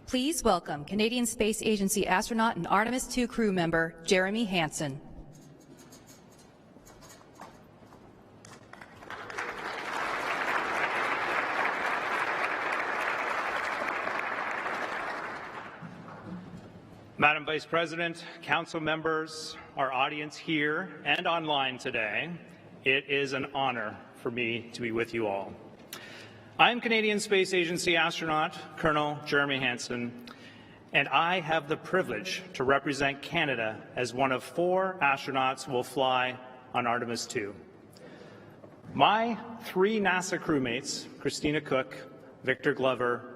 Please welcome Canadian Space Agency astronaut and Artemis II crew member, Jeremy Hansen. Madam Vice President, Council members, our audience here and online today, it is an honor for me to be with you all. I am Canadian Space Agency astronaut Colonel Jeremy Hansen, and I have the privilege to represent Canada as one of 4 astronauts who will fly on Artemis II. My 3 NASA crewmates, Christina Cook, Victor Glover,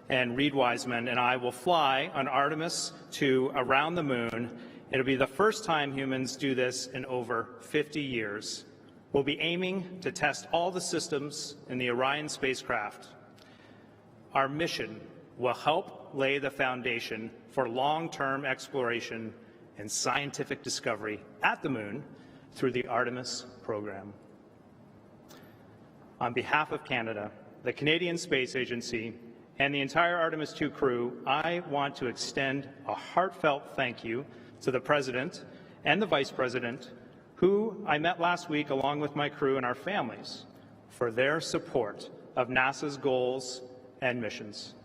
and Reed Wiseman, and I will fly on Artemis II around the moon. It'll be the first time humans do this in over 50 years. We'll be aiming to test all the systems in the Orion spacecraft. Our mission will help lay the foundation for long-term exploration and scientific discovery at the moon through the Artemis program. On behalf of Canada, the Canadian Space Agency, and the entire Artemis II crew, I want to extend a heartfelt thank you to the President and the Vice President, who I met last week along with my crew and our families, for their support of NASA's goals and missions.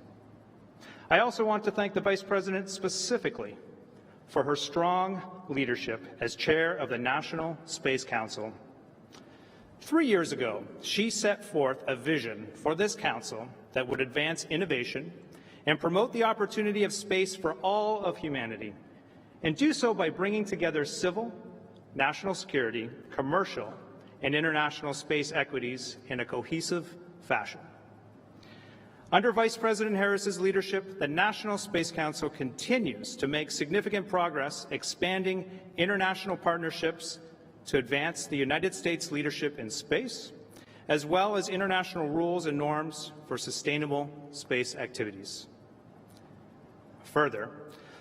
I also want to thank the Vice President specifically for her strong leadership as chair of the National Space Council. 3 years ago, she set forth a vision for this council that would advance innovation and promote the opportunity of space for all of humanity, and do so by bringing together civil, national security, commercial, and international space equities in a cohesive fashion. Under Vice President Harris's leadership, the National Space Council continues to make significant progress expanding international partnerships to advance the United States leadership in space, as well as international rules and norms for sustainable space activities. Further,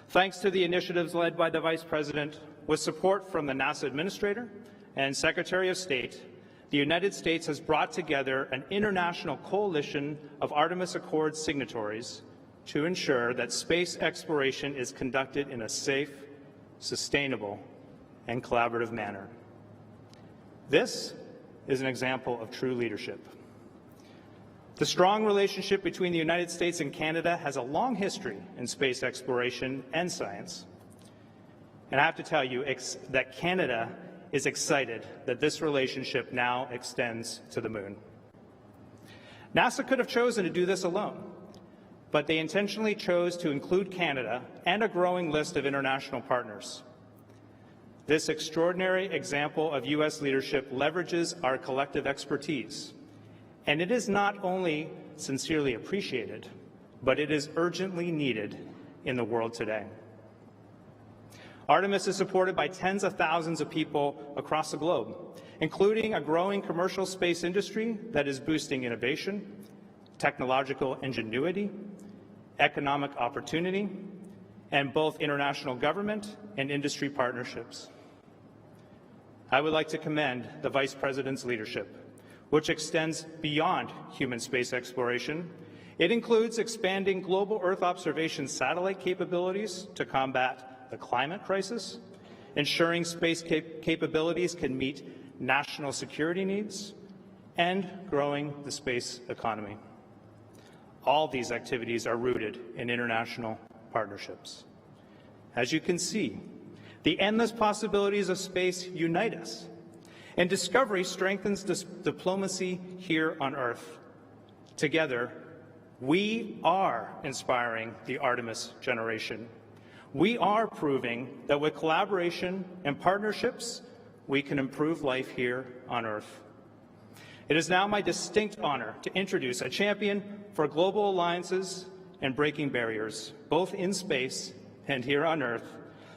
thanks to the initiatives led by the Vice President, with support from the NASA Administrator and Secretary of State, the United States has brought together an international coalition of Artemis Accord signatories to ensure that space exploration is conducted in a safe, sustainable, and collaborative manner. This is an example of true leadership. The strong relationship between the United States and Canada has a long history in space exploration and science. And I have to tell you that Canada is excited that this relationship now extends to the moon. NASA could have chosen to do this alone, but they intentionally chose to include Canada and a growing list of international partners. This extraordinary example of U.S. leadership leverages our collective expertise, and it is not only sincerely appreciated, but it is urgently needed in the world today. Artemis is supported by tens of thousands of people across the globe, including a growing commercial space industry that is boosting innovation, technological ingenuity, economic opportunity, and both international government and industry partnerships. I would like to commend the Vice President's leadership, which extends beyond human space exploration. It includes expanding global Earth observation satellite capabilities to combat the climate crisis, ensuring space capabilities can meet national security needs, and growing the space economy. All these activities are rooted in international partnerships. As you can see, the endless possibilities of space unite us, and discovery strengthens diplomacy here on Earth. Together, we are inspiring the Artemis generation. We are proving that with collaboration and partnerships, we can improve life here on Earth. It is now my distinct honor to introduce a champion for global alliances and breaking barriers, both in space and here on Earth,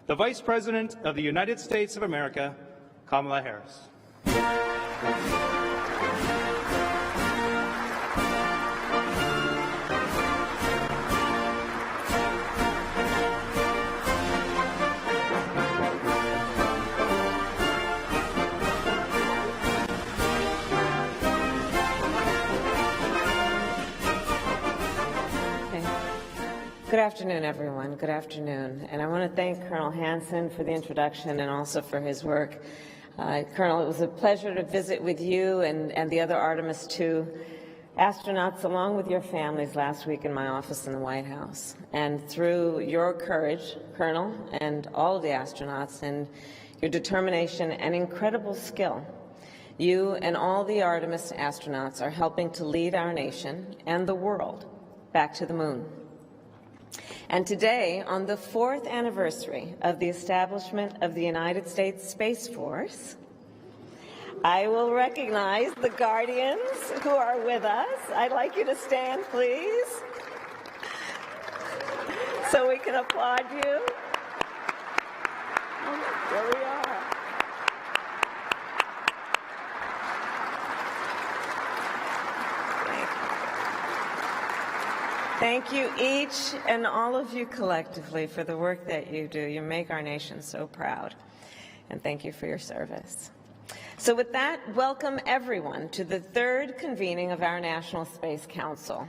the Vice President of the United States of America, Kamala Harris. Good afternoon, everyone. Good afternoon. And I want to thank Colonel Hansen for the introduction and also for his work. Colonel, it was a pleasure to visit with you and the other Artemis II astronauts along with your families last week in my office in the White House. And through your courage, Colonel, and all of the astronauts, and your determination and incredible skill, you and all the Artemis astronauts are helping to lead our nation and the world back to the moon. And today, on the 4th anniversary of the establishment of the United States Space Force, I will recognize the Guardians who are with us. I'd like you to stand, please, so we can applaud you. There we are. Thank you each and all of you collectively for the work that you do. You make our nation so proud. And thank you for your service. So with that, welcome everyone to the 3rd convening of our National Space Council,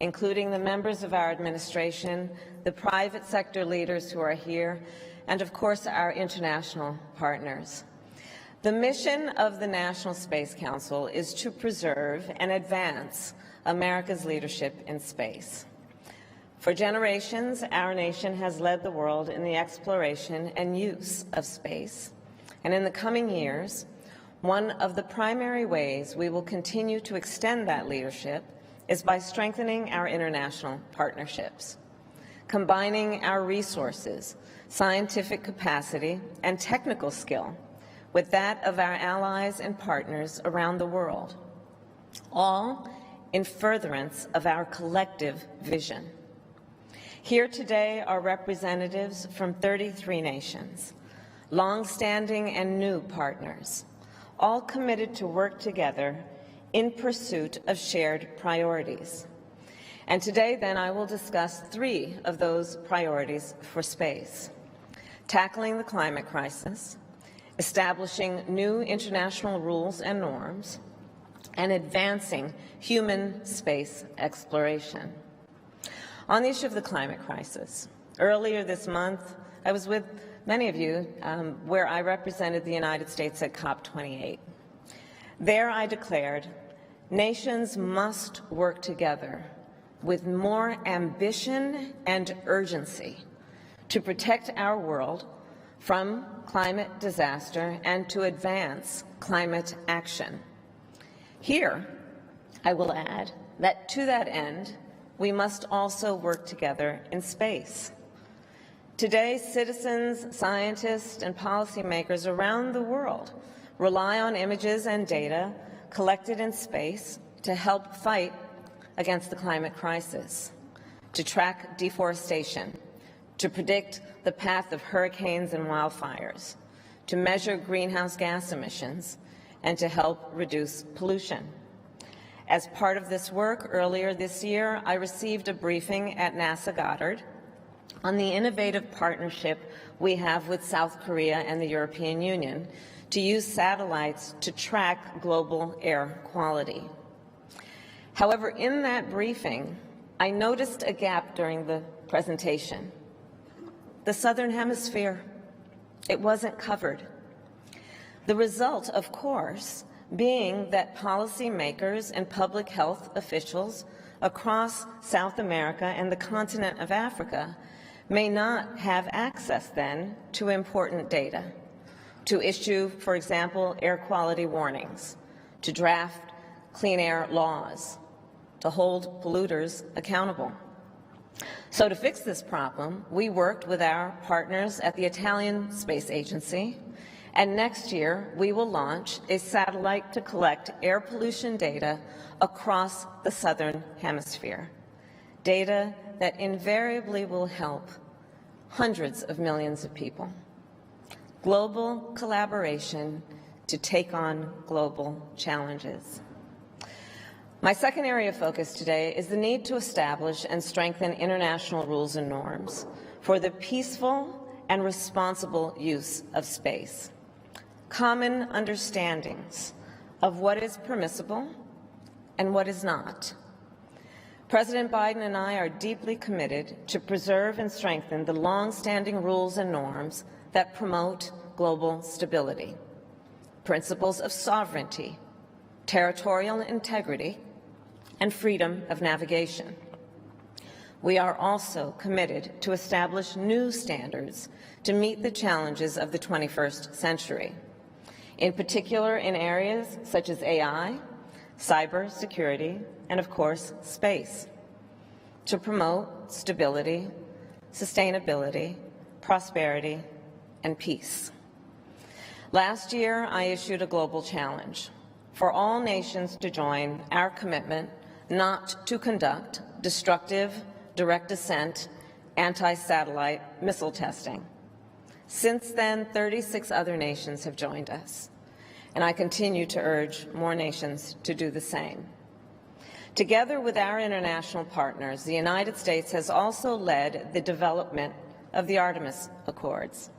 including the members of our administration, the private sector leaders who are here, and of course our international partners. The mission of the National Space Council is to preserve and advance America's leadership in space. For generations, our nation has led the world in the exploration and use of space. And in the coming years, one of the primary ways we will continue to extend that leadership is by strengthening our international partnerships, combining our resources, scientific capacity, and technical skill with that of our allies and partners around the world, all in furtherance of our collective vision. Here today are representatives from 33 nations, long-standing and new partners, all committed to work together in pursuit of shared priorities. And today, then, I will discuss 3 of those priorities for space: tackling the climate crisis, establishing new international rules and norms, and advancing human space exploration. On the issue of the climate crisis, earlier this month, I was with many of you where I represented the United States at COP28. There I declared, nations must work together with more ambition and urgency to protect our world from climate disaster and to advance climate action. Here, I will add that to that end, we must also work together in space. Today, citizens, scientists, and policymakers around the world rely on images and data collected in space to help fight against the climate crisis, to track deforestation, to predict the path of hurricanes and wildfires, to measure greenhouse gas emissions, and to help reduce pollution. As part of this work, earlier this year, I received a briefing at NASA Goddard on the innovative partnership we have with South Korea and the European Union to use satellites to track global air quality. However, in that briefing, I noticed a gap during the presentation. The Southern Hemisphere, it wasn't covered. The result, of course, being that policymakers and public health officials across South America and the continent of Africa may not have access then to important data, to issue, for example, air quality warnings, to draft clean air laws, to hold polluters accountable. So to fix this problem, we worked with our partners at the Italian Space Agency, and next year we will launch a satellite to collect air pollution data across the Southern Hemisphere, data that invariably will help hundreds of millions of people. Global collaboration to take on global challenges. My second area of focus today is the need to establish and strengthen international rules and norms for the peaceful and responsible use of space. Common understandings of what is permissible and what is not. President Biden and I are deeply committed to preserve and strengthen the long-standing rules and norms that promote global stability, principles of sovereignty, territorial integrity, and freedom of navigation. We are also committed to establish new standards to meet the challenges of the 21st century, in particular in areas such as AI, cybersecurity, and of course, space, to promote stability, sustainability, prosperity, and peace. Last year, I issued a global challenge for all nations to join our commitment not to conduct destructive, direct ascent, anti-satellite missile testing. Since then, 36 other nations have joined us, and I continue to urge more nations to do the same. Together with our international partners, the United States has also led the development of the Artemis Accords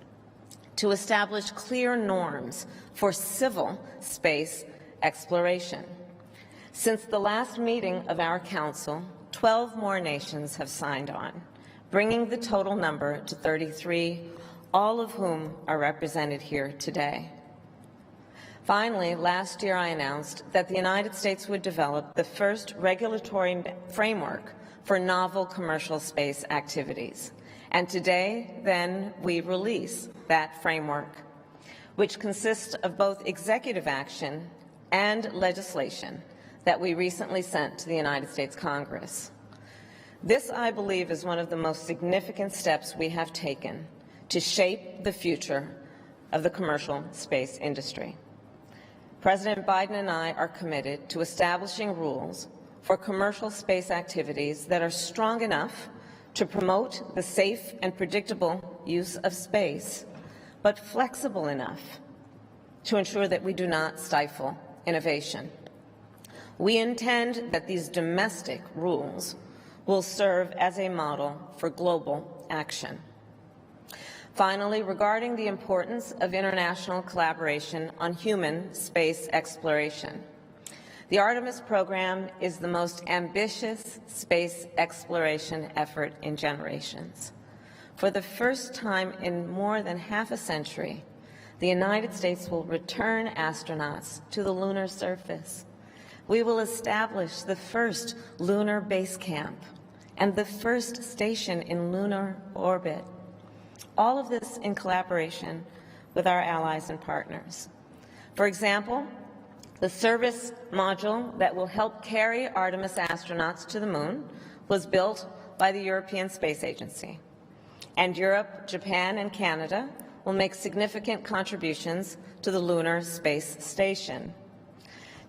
to establish clear norms for civil space exploration. Since the last meeting of our Council, 12 more nations have signed on, bringing the total number to 33, all of whom are represented here today. Finally, last year I announced that the United States would develop the first regulatory framework for novel commercial space activities. And today, then, we release that framework, which consists of both executive action and legislation that we recently sent to the United States Congress. This, I believe, is one of the most significant steps we have taken to shape the future of the commercial space industry. President Biden and I are committed to establishing rules for commercial space activities that are strong enough to promote the safe and predictable use of space, but flexible enough to ensure that we do not stifle innovation. We intend that these domestic rules will serve as a model for global action. Finally, regarding the importance of international collaboration on human space exploration, the Artemis program is the most ambitious space exploration effort in generations. For the first time in more than half a century, the United States will return astronauts to the lunar surface. We will establish the first lunar base camp and the first station in lunar orbit. All of this in collaboration with our allies and partners. For example, the service module that will help carry Artemis astronauts to the moon was built by the European Space Agency. And Europe, Japan, and Canada will make significant contributions to the Lunar Space Station.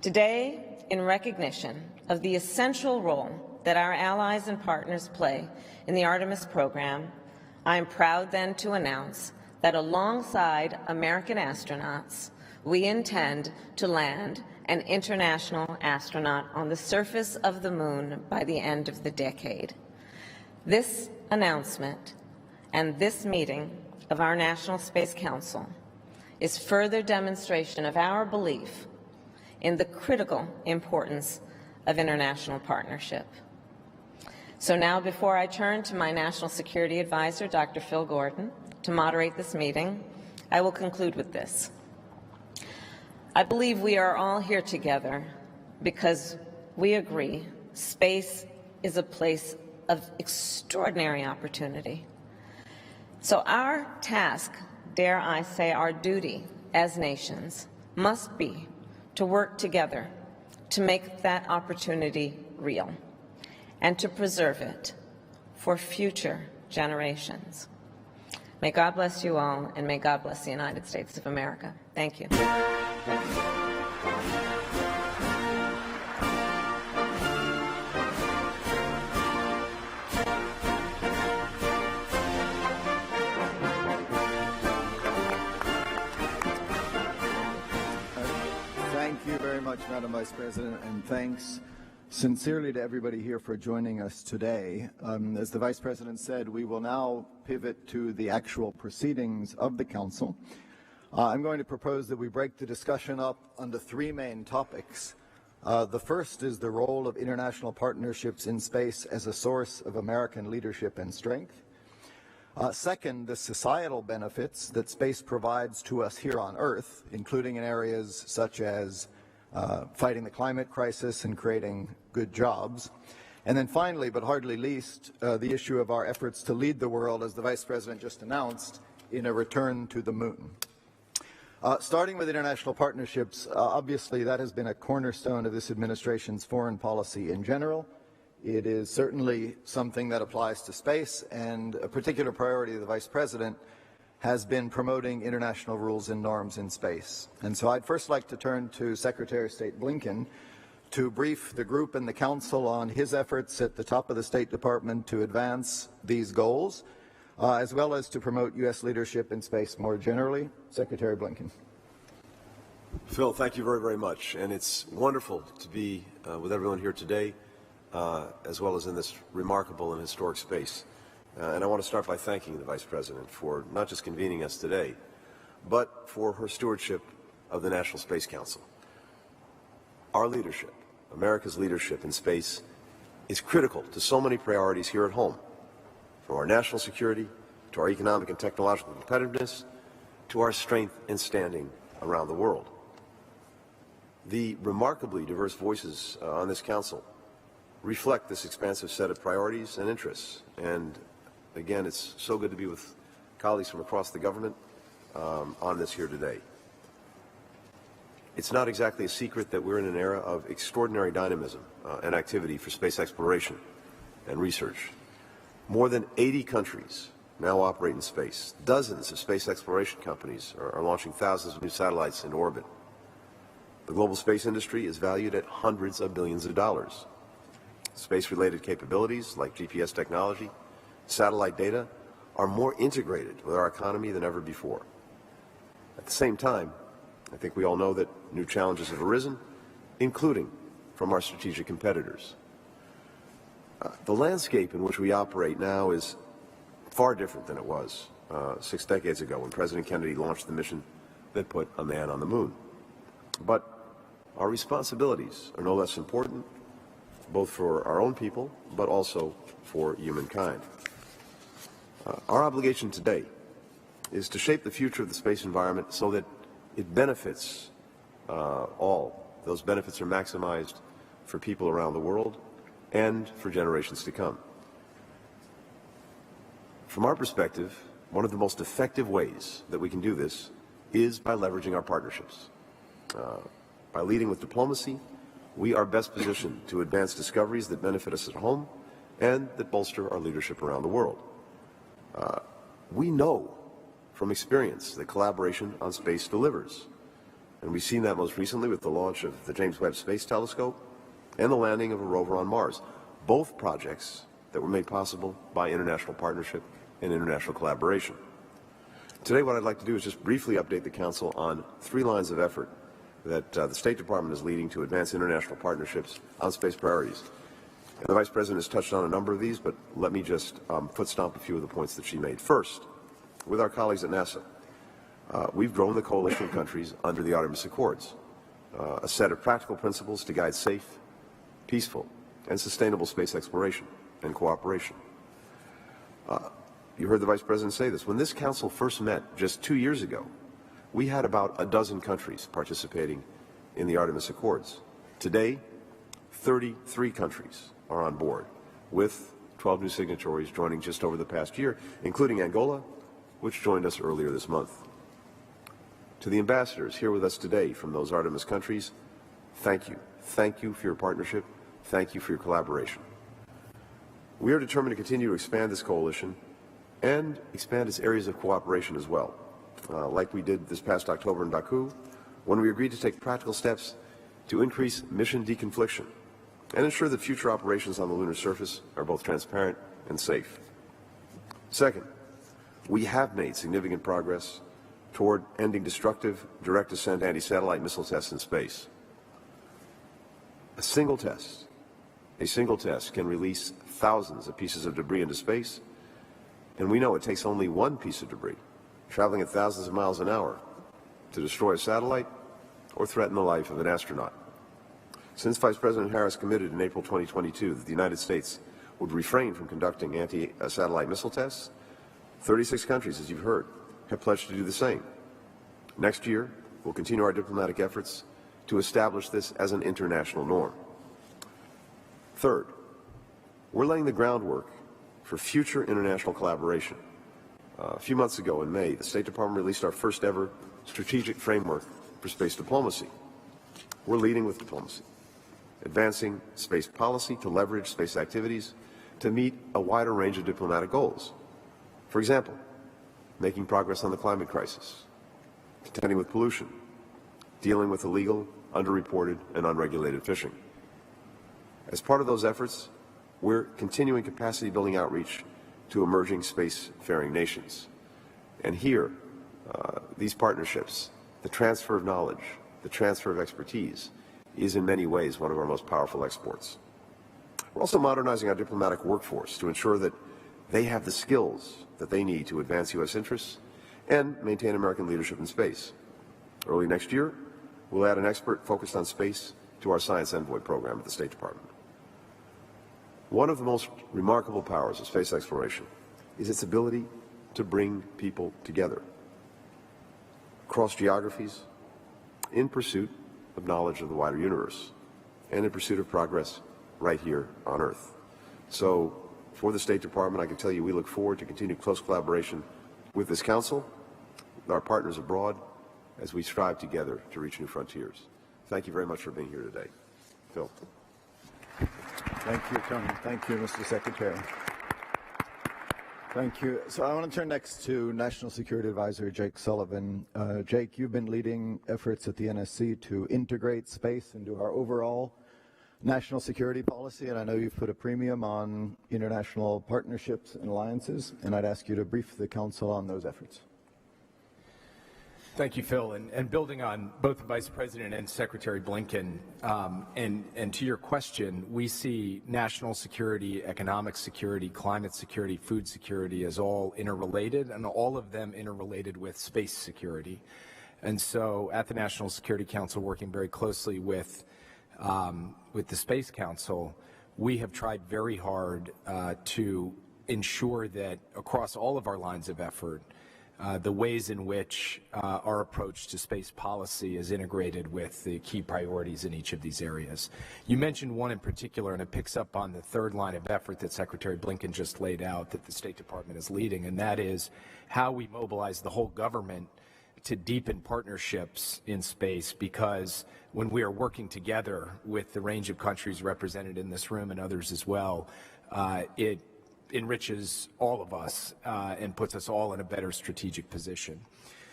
Today, in recognition of the essential role that our allies and partners play in the Artemis program, I am proud then to announce that alongside American astronauts, we intend to land an international astronaut on the surface of the moon by the end of the decade. This announcement and this meeting of our National Space Council is further demonstration of our belief in the critical importance of international partnership. So now, before I turn to my National Security Advisor, Dr. Phil Gordon, to moderate this meeting, I will conclude with this. I believe we are all here together because we agree space is a place of extraordinary opportunity. So our task, dare I say our duty as nations, must be to work together to make that opportunity real and to preserve it for future generations. May God bless you all, and may God bless the United States of America. Thank you. Thank you very much, Madam Vice President, and thanks sincerely to everybody here for joining us today. As the Vice President said, we will now pivot to the actual proceedings of the Council. I'm going to propose that we break the discussion up onto three main topics. The first is the role of international partnerships in space as a source of American leadership and strength. Second, the societal benefits that space provides to us here on Earth, including in areas such as fighting the climate crisis and creating good jobs. And then finally, but hardly least, the issue of our efforts to lead the world, as the Vice President just announced, in a return to the moon. Starting with international partnerships, obviously that has been a cornerstone of this administration's foreign policy in general. It is certainly something that applies to space, and a particular priority of the Vice President has been promoting international rules and norms in space. And so I'd first like to turn to Secretary of State Blinken to brief the group and the Council on his efforts at the top of the State Department to advance these goals, as well as to promote U.S. leadership in space more generally. Secretary Blinken. Phil, thank you very, very much. And it's wonderful to be with everyone here today, as well as in this remarkable and historic space. And I want to start by thanking the Vice President for not just convening us today, but for her stewardship of the National Space Council. Our leadership, America's leadership in space, is critical to so many priorities here at home, from our national security to our economic and technological competitiveness to our strength and standing around the world. The remarkably diverse voices on this Council reflect this expansive set of priorities and interests. And again, it's so good to be with colleagues from across the government on this here today. It's not exactly a secret that we're in an era of extraordinary dynamism and activity for space exploration and research. More than 80 countries now operate in space. Dozens of space exploration companies are launching thousands of new satellites into orbit. The global space industry is valued at hundreds of billions of dollars. Space-related capabilities like GPS technology, satellite data are more integrated with our economy than ever before. At the same time, I think we all know that new challenges have arisen, including from our strategic competitors. The landscape in which we operate now is far different than it was 6 decades ago when President Kennedy launched the mission that put a man on the moon. But our responsibilities are no less important, both for our own people, but also for humankind. Our obligation today is to shape the future of the space environment so that it benefits all. Those benefits are maximized for people around the world and for generations to come. From our perspective, one of the most effective ways that we can do this is by leveraging our partnerships. By leading with diplomacy, we are best positioned to advance discoveries that benefit us at home and that bolster our leadership around the world. We know from experience that collaboration on space delivers. And we've seen that most recently with the launch of the James Webb Space Telescope and the landing of a rover on Mars, both projects that were made possible by international partnership and international collaboration. Today, what I'd like to do is just briefly update the Council on 3 lines of effort that the State Department is leading to advance international partnerships on space priorities. And the Vice President has touched on a number of these, but let me just foot stomp a few of the points that she made. First, with our colleagues at NASA, we've grown the coalition of countries under the Artemis Accords, a set of practical principles to guide safe, peaceful, and sustainable space exploration and cooperation. You heard the Vice President say this. When this Council first met just 2 years ago, we had about a dozen countries participating in the Artemis Accords. Today, 33 countries are on board, with 12 new signatories joining just over the past year, including Angola, which joined us earlier this month. To the ambassadors here with us today from those Artemis countries, thank you. Thank you for your partnership. Thank you for your collaboration. We are determined to continue to expand this coalition and expand its areas of cooperation as well, like we did this past October in Baku, when we agreed to take practical steps to increase mission deconfliction and ensure that future operations on the lunar surface are both transparent and safe. Second, we have made significant progress toward ending destructive direct-ascent anti-satellite missile tests in space. A single test can release thousands of pieces of debris into space, and we know it takes only one piece of debris, traveling at thousands of miles an hour, to destroy a satellite or threaten the life of an astronaut. Since Vice President Harris committed in April 2022 that the United States would refrain from conducting anti-satellite missile tests, 36 countries, as you've heard, have pledged to do the same. Next year, we'll continue our diplomatic efforts to establish this as an international norm. Third, we're laying the groundwork for future international collaboration. A few months ago in May, the State Department released our first ever strategic framework for space diplomacy. We're leading with diplomacy, advancing space policy to leverage space activities to meet a wider range of diplomatic goals. For example, making progress on the climate crisis, contending with pollution, dealing with illegal, underreported, and unregulated fishing. As part of those efforts, we're continuing capacity building outreach to emerging spacefaring nations. And here, these partnerships, the transfer of knowledge, the transfer of expertise, is in many ways one of our most powerful exports. We're also modernizing our diplomatic workforce to ensure that they have the skills that they need to advance U.S. interests and maintain American leadership in space. Early next year, we'll add an expert focused on space to our Science Envoy program at the State Department. One of the most remarkable powers of space exploration is its ability to bring people together across geographies in pursuit of knowledge of the wider universe and in pursuit of progress right here on Earth. So for the State Department, I can tell you we look forward to continued close collaboration with this Council, with our partners abroad, as we strive together to reach new frontiers. Thank you very much for being here today. Phil. Thank you, Tony. Thank you, Mr. Secretary. Thank you. So I want to turn next to National Security Advisor Jake Sullivan. Jake, you've been leading efforts at the NSC to integrate space into our overall national security policy, and I know you've put a premium on international partnerships and alliances, and I'd ask you to brief the Council on those efforts. Thank you, Phil. And building on both the Vice President and Secretary Blinken, and to your question, we see national security, economic security, climate security, food security as all interrelated, and all of them interrelated with space security. And so at the National Security Council, working very closely with the Space Council, we have tried very hard to ensure that across all of our lines of effort, the ways in which our approach to space policy is integrated with the key priorities in each of these areas. You mentioned one in particular, and it picks up on the third line of effort that Secretary Blinken just laid out that the State Department is leading, and that is how we mobilize the whole government to deepen partnerships in space, because when we are working together with the range of countries represented in this room and others as well, it enriches all of us and puts us all in a better strategic position.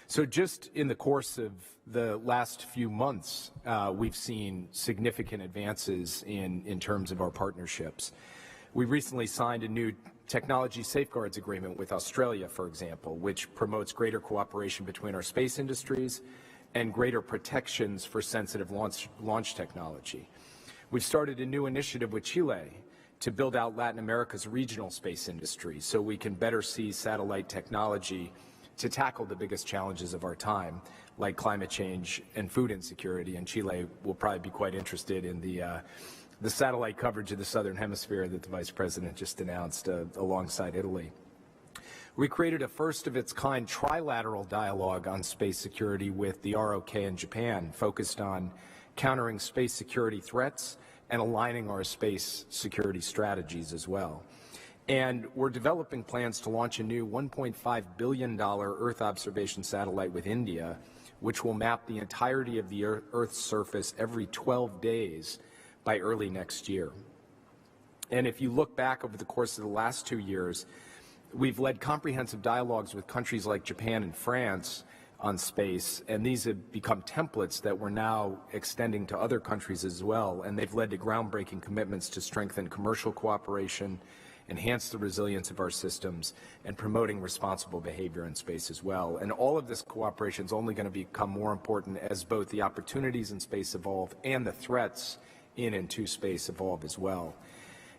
So just in the course of the last few months, we've seen significant advances in terms of our partnerships. We recently signed a new technology safeguards agreement with Australia, for example, which promotes greater cooperation between our space industries and greater protections for sensitive launch technology. We've started a new initiative with Chile to build out Latin America's regional space industry so we can better seize satellite technology to tackle the biggest challenges of our time, like climate change and food insecurity. And Chile will probably be quite interested in the satellite coverage of the Southern Hemisphere that the Vice President just announced alongside Italy. We created a first-of-its-kind trilateral dialogue on space security with the ROK in Japan, focused on countering space security threats and aligning our space security strategies as well. And we're developing plans to launch a new $1.5 billion Earth observation satellite with India, which will map the entirety of the Earth's surface every 12 days by early next year. And if you look back over the course of the last 2 years, we've led comprehensive dialogues with countries like Japan and France on space, and these have become templates that we're now extending to other countries as well, and they've led to groundbreaking commitments to strengthen commercial cooperation, enhance the resilience of our systems, and promoting responsible behavior in space as well. And all of this cooperation is only going to become more important as both the opportunities in space evolve and the threats in and to space evolve as well.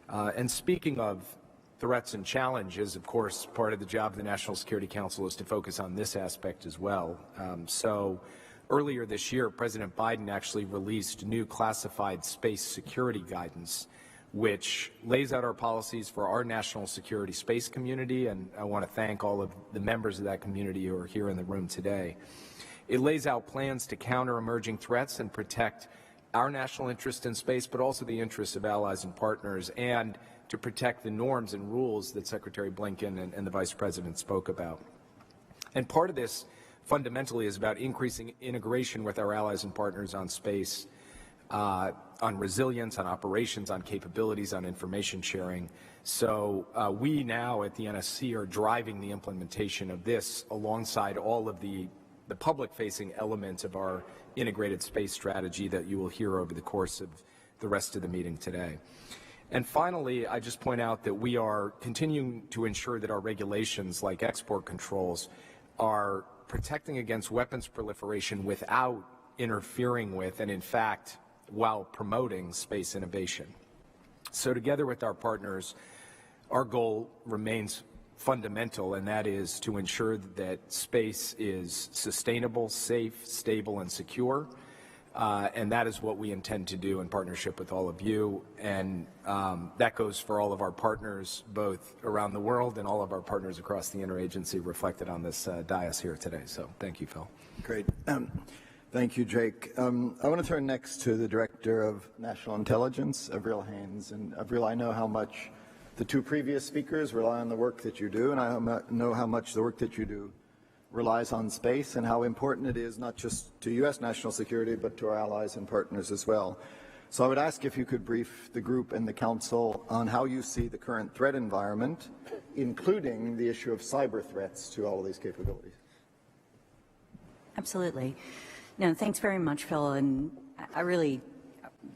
And speaking of threats and challenges, of course, part of the job of the National Security Council is to focus on this aspect as well. So Earlier this year, President Biden actually released new classified space security guidance, which lays out our policies for our national security space community, and I want to thank all of the members of that community who are here in the room today. It lays out plans to counter emerging threats and protect our national interest in space, but also the interests of allies and partners, and to protect the norms and rules that Secretary Blinken and the Vice President spoke about. And part of this fundamentally is about increasing integration with our allies and partners on space, on resilience, on operations, on capabilities, on information sharing. So we now at the NSC are driving the implementation of this alongside all of the public-facing elements of our integrated space strategy that you will hear over the course of the rest of the meeting today. And finally, I just point out that we are continuing to ensure that our regulations, like export controls, are protecting against weapons proliferation without interfering with, and in fact, while promoting space innovation. So together with our partners, our goal remains fundamental, and that is to ensure that space is sustainable, safe, stable, and secure. And that is what we intend to do in partnership with all of you. And that goes for all of our partners, both around the world and all of our partners across the interagency reflected on this dais here today. So thank you, Phil. Great. Thank you, Jake. I want to turn next to the Director of National Intelligence, Avril Haines. And Avril, I know how much the two previous speakers rely on the work that you do, and I know how much the work that you do relies on space and how important it is not just to U.S. national security, but to our allies and partners as well. So I would ask if you could brief the group and the Council on how you see the current threat environment, including the issue of cyber threats to all of these capabilities. Absolutely. No, thanks very much, Phil. And I really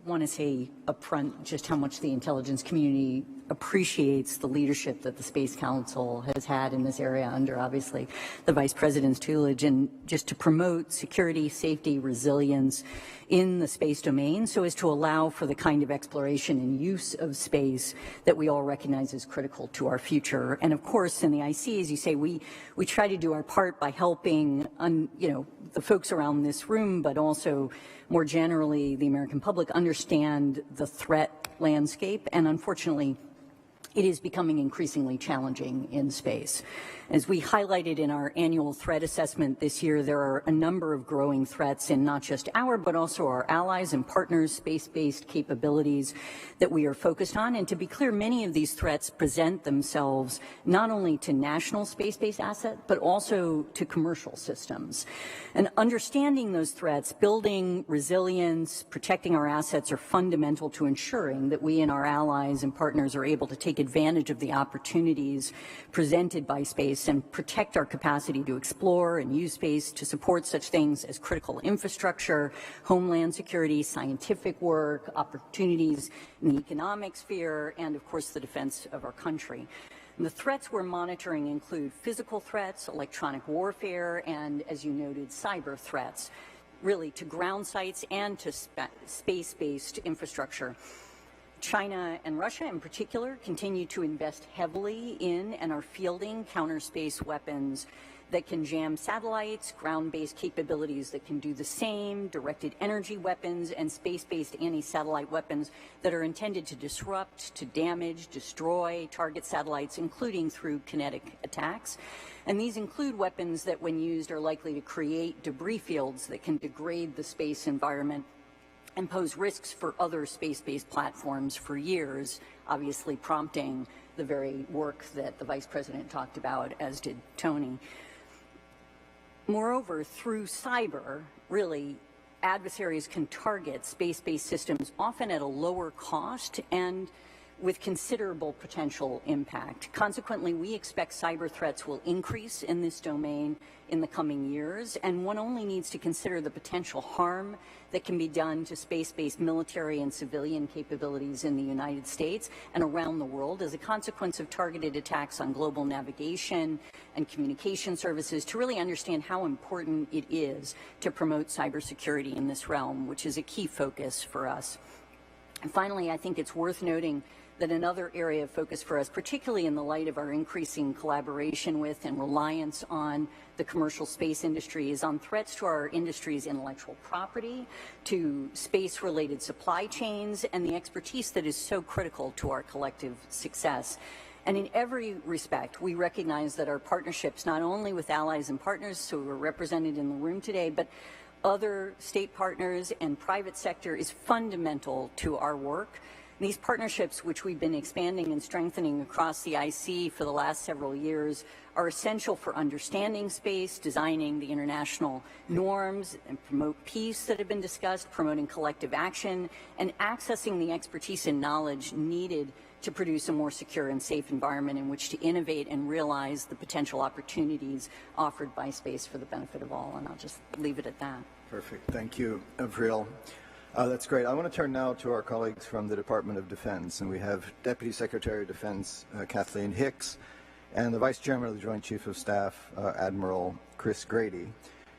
want to say upfront just how much the intelligence community appreciates the leadership that the Space Council has had in this area under, obviously, the Vice President's tutelage, and just to promote security, safety, resilience in the space domain so as to allow for the kind of exploration and use of space that we all recognize is critical to our future. And of course, in the IC, as you say, we try to do our part by helping, the folks around this room, but also more generally the American public understand the threat landscape, and unfortunately, it is becoming increasingly challenging in space. As we highlighted in our annual threat assessment this year, there are a number of growing threats in not just our, but also our allies and partners' space-based capabilities that we are focused on. And to be clear, many of these threats present themselves not only to national space-based assets, but also to commercial systems. And understanding those threats, building resilience, protecting our assets are fundamental to ensuring that we and our allies and partners are able to take advantage of the opportunities presented by space and protect our capacity to explore and use space to support such things as critical infrastructure, homeland security, scientific work, opportunities in the economic sphere, and of course the defense of our country. And the threats we're monitoring include physical threats, electronic warfare, and, as you noted, cyber threats, really to ground sites and to space-based infrastructure. China and Russia in particular continue to invest heavily in and are fielding counter-space weapons that can jam satellites, ground-based capabilities that can do the same, directed energy weapons, and space-based anti-satellite weapons that are intended to disrupt, to damage, destroy, target satellites, including through kinetic attacks. And these include weapons that, when used, are likely to create debris fields that can degrade the space environment and pose risks for other space-based platforms for years, obviously prompting the very work that the Vice President talked about, as did Tony. Moreover, through cyber, really, adversaries can target space-based systems often at a lower cost and with considerable potential impact. Consequently, we expect cyber threats will increase in this domain in the coming years, and one only needs to consider the potential harm that can be done to space-based military and civilian capabilities in the United States and around the world as a consequence of targeted attacks on global navigation and communication services to really understand how important it is to promote cybersecurity in this realm, which is a key focus for us. And finally, I think it's worth noting that another area of focus for us, particularly in the light of our increasing collaboration with and reliance on the commercial space industry, is on threats to our industry's intellectual property, to space-related supply chains, and the expertise that is so critical to our collective success. And in every respect, we recognize that our partnerships, not only with allies and partners who are represented in the room today, but other state partners and private sector, is fundamental to our work. These partnerships, which we've been expanding and strengthening across the IC for the last several years, are essential for understanding space, designing the international norms, and promote peace that have been discussed, promoting collective action, and accessing the expertise and knowledge needed to produce a more secure and safe environment in which to innovate and realize the potential opportunities offered by space for the benefit of all. And I'll just leave it at that. Perfect. Thank you, Avril. That's great. I want to turn now to our colleagues from the Department of Defense, and we have Deputy Secretary of Defense Kathleen Hicks and the Vice Chairman of the Joint Chief of Staff, Admiral Chris Grady.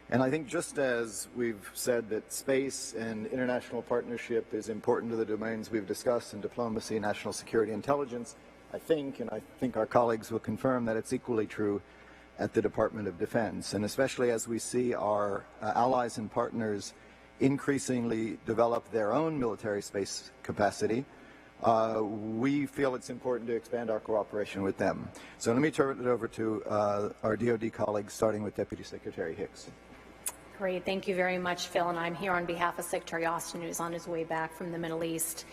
And I think just as we've said that space and international partnership is important to the domains we've discussed in diplomacy, national security, intelligence, I think our colleagues will confirm that it's equally true at the Department of Defense, and especially as we see our allies and partners increasingly develop their own military space capacity, we feel it's important to expand our cooperation with them. So let me turn it over to our DoD colleagues, starting with Deputy Secretary Hicks. Great. Thank you very much, Phil. And I'm here on behalf of Secretary Austin, who's on his way back from the Middle East.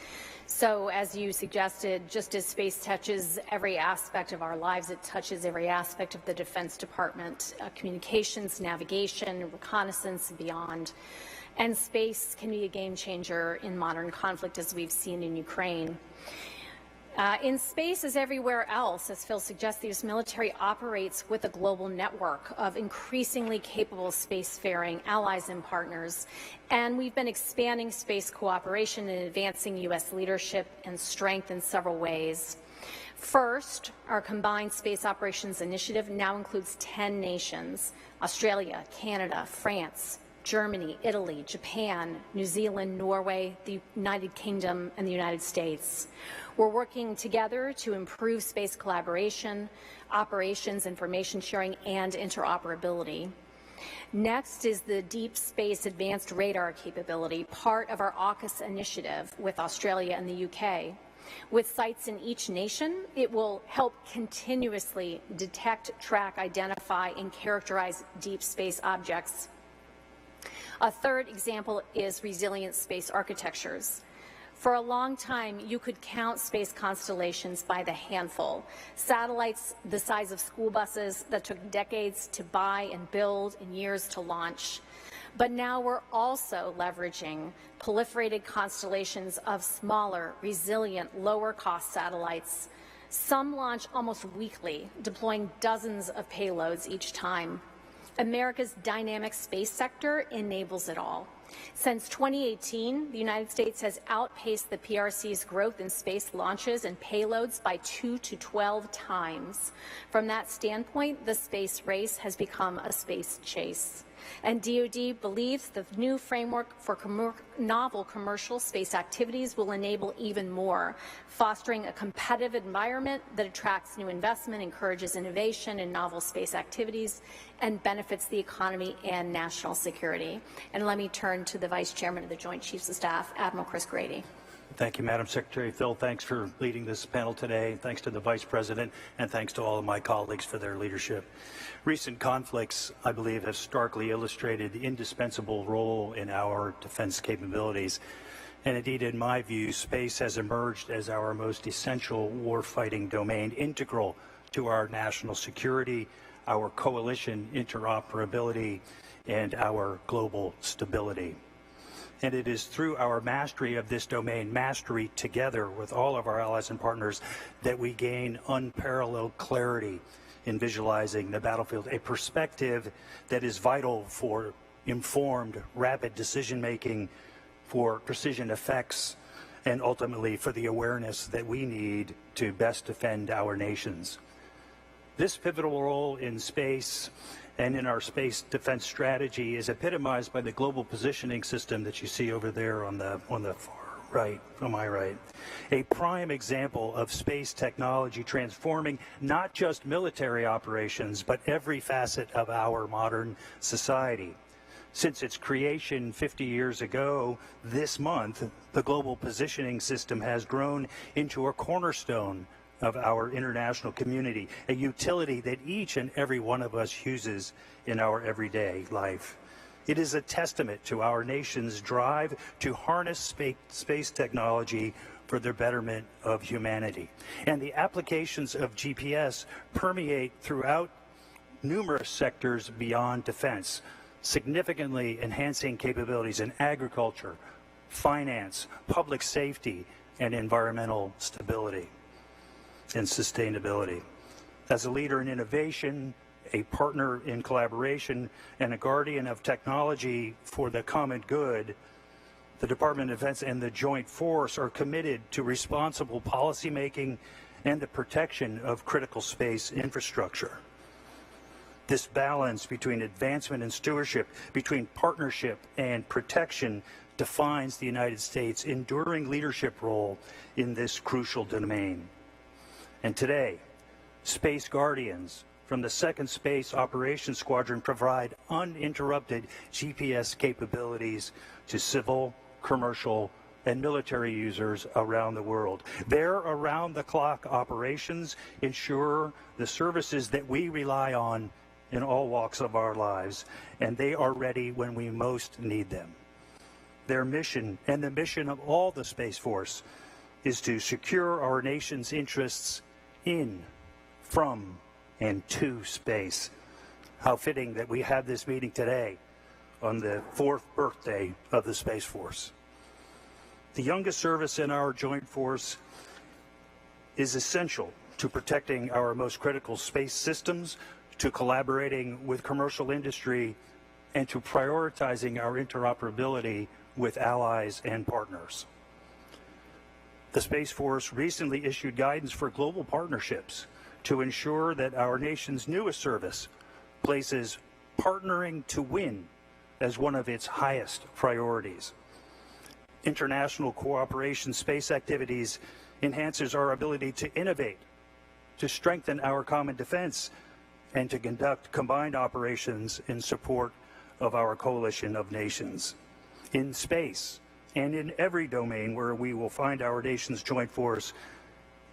So as you suggested, just as space touches every aspect of our lives, it touches every aspect of the Defense Department, communications, navigation, reconnaissance, and beyond. And space can be a game changer in modern conflict, as we've seen in Ukraine. In space, as everywhere else, as Phil suggests, the military operates with a global network of increasingly capable spacefaring allies and partners, and we've been expanding space cooperation and advancing U.S. leadership and strength in several ways. First, our Combined Space Operations Initiative now includes 10 nations: Australia, Canada, France, Germany, Italy, Japan, New Zealand, Norway, the United Kingdom, and the United States. We're working together to improve space collaboration, operations, information sharing, and interoperability. Next is the Deep Space Advanced Radar capability, part of our AUKUS initiative with Australia and the UK. With sites in each nation, it will help continuously detect, track, identify, and characterize deep space objects. A third example is resilient space architectures. For a long time, you could count space constellations by the handful. Satellites the size of school buses that took decades to buy and build and years to launch. But now we're also leveraging proliferated constellations of smaller, resilient, lower-cost satellites. Some launch almost weekly, deploying dozens of payloads each time. America's dynamic space sector enables it all. Since 2018, the United States has outpaced the PRC's growth in space launches and payloads by 2 to 12 times. From that standpoint, the space race has become a space chase. And DoD believes the new framework for novel commercial space activities will enable even more, fostering a competitive environment that attracts new investment, encourages innovation in novel space activities, and benefits the economy and national security. And let me turn to the Vice Chairman of the Joint Chiefs of Staff, Admiral Chris Grady. Thank you, Madam Secretary. Phil, thanks for leading this panel today. Thanks to the Vice President, and thanks to all of my colleagues for their leadership. Recent conflicts, I believe, have starkly illustrated the indispensable role in our defense capabilities. And indeed, in my view, space has emerged as our most essential warfighting domain, integral to our national security, our coalition interoperability, and our global stability. And it is through our mastery of this domain, mastery together with all of our allies and partners, that we gain unparalleled clarity in visualizing the battlefield, a perspective that is vital for informed, rapid decision-making, for precision effects, and ultimately for the awareness that we need to best defend our nations. This pivotal role in space and in our space defense strategy is epitomized by the global positioning system that you see over there on the far right, am I right? A prime example of space technology transforming not just military operations, but every facet of our modern society. Since its creation 50 years ago this month, the Global Positioning System has grown into a cornerstone of our international community, a utility that each and every one of us uses in our everyday life. It is a testament to our nation's drive to harness space technology for the betterment of humanity. And the applications of GPS permeate throughout numerous sectors beyond defense, significantly enhancing capabilities in agriculture, finance, public safety, and environmental stability and sustainability. As a leader in innovation, a partner in collaboration, and a guardian of technology for the common good, the Department of Defense and the Joint Force are committed to responsible policymaking and the protection of critical space infrastructure. This balance between advancement and stewardship, between partnership and protection, defines the United States' enduring leadership role in this crucial domain. And today, Space Guardians from the 2nd Space Operations Squadron provide uninterrupted GPS capabilities to civil, commercial, and military users around the world. Their around-the-clock operations ensure the services that we rely on in all walks of our lives, and they are ready when we most need them. Their mission, and the mission of all the Space Force, is to secure our nation's interests in, from, and to space. How fitting that we have this meeting today on the 4th birthday of the Space Force. The youngest service in our joint force is essential to protecting our most critical space systems, to collaborating with commercial industry, and to prioritizing our interoperability with allies and partners. The Space Force recently issued guidance for global partnerships to ensure that our nation's newest service places partnering to win as one of its highest priorities. International cooperation space activities enhances our ability to innovate, to strengthen our common defense, and to conduct combined operations in support of our coalition of nations. In space and in every domain where we will find our nation's joint force,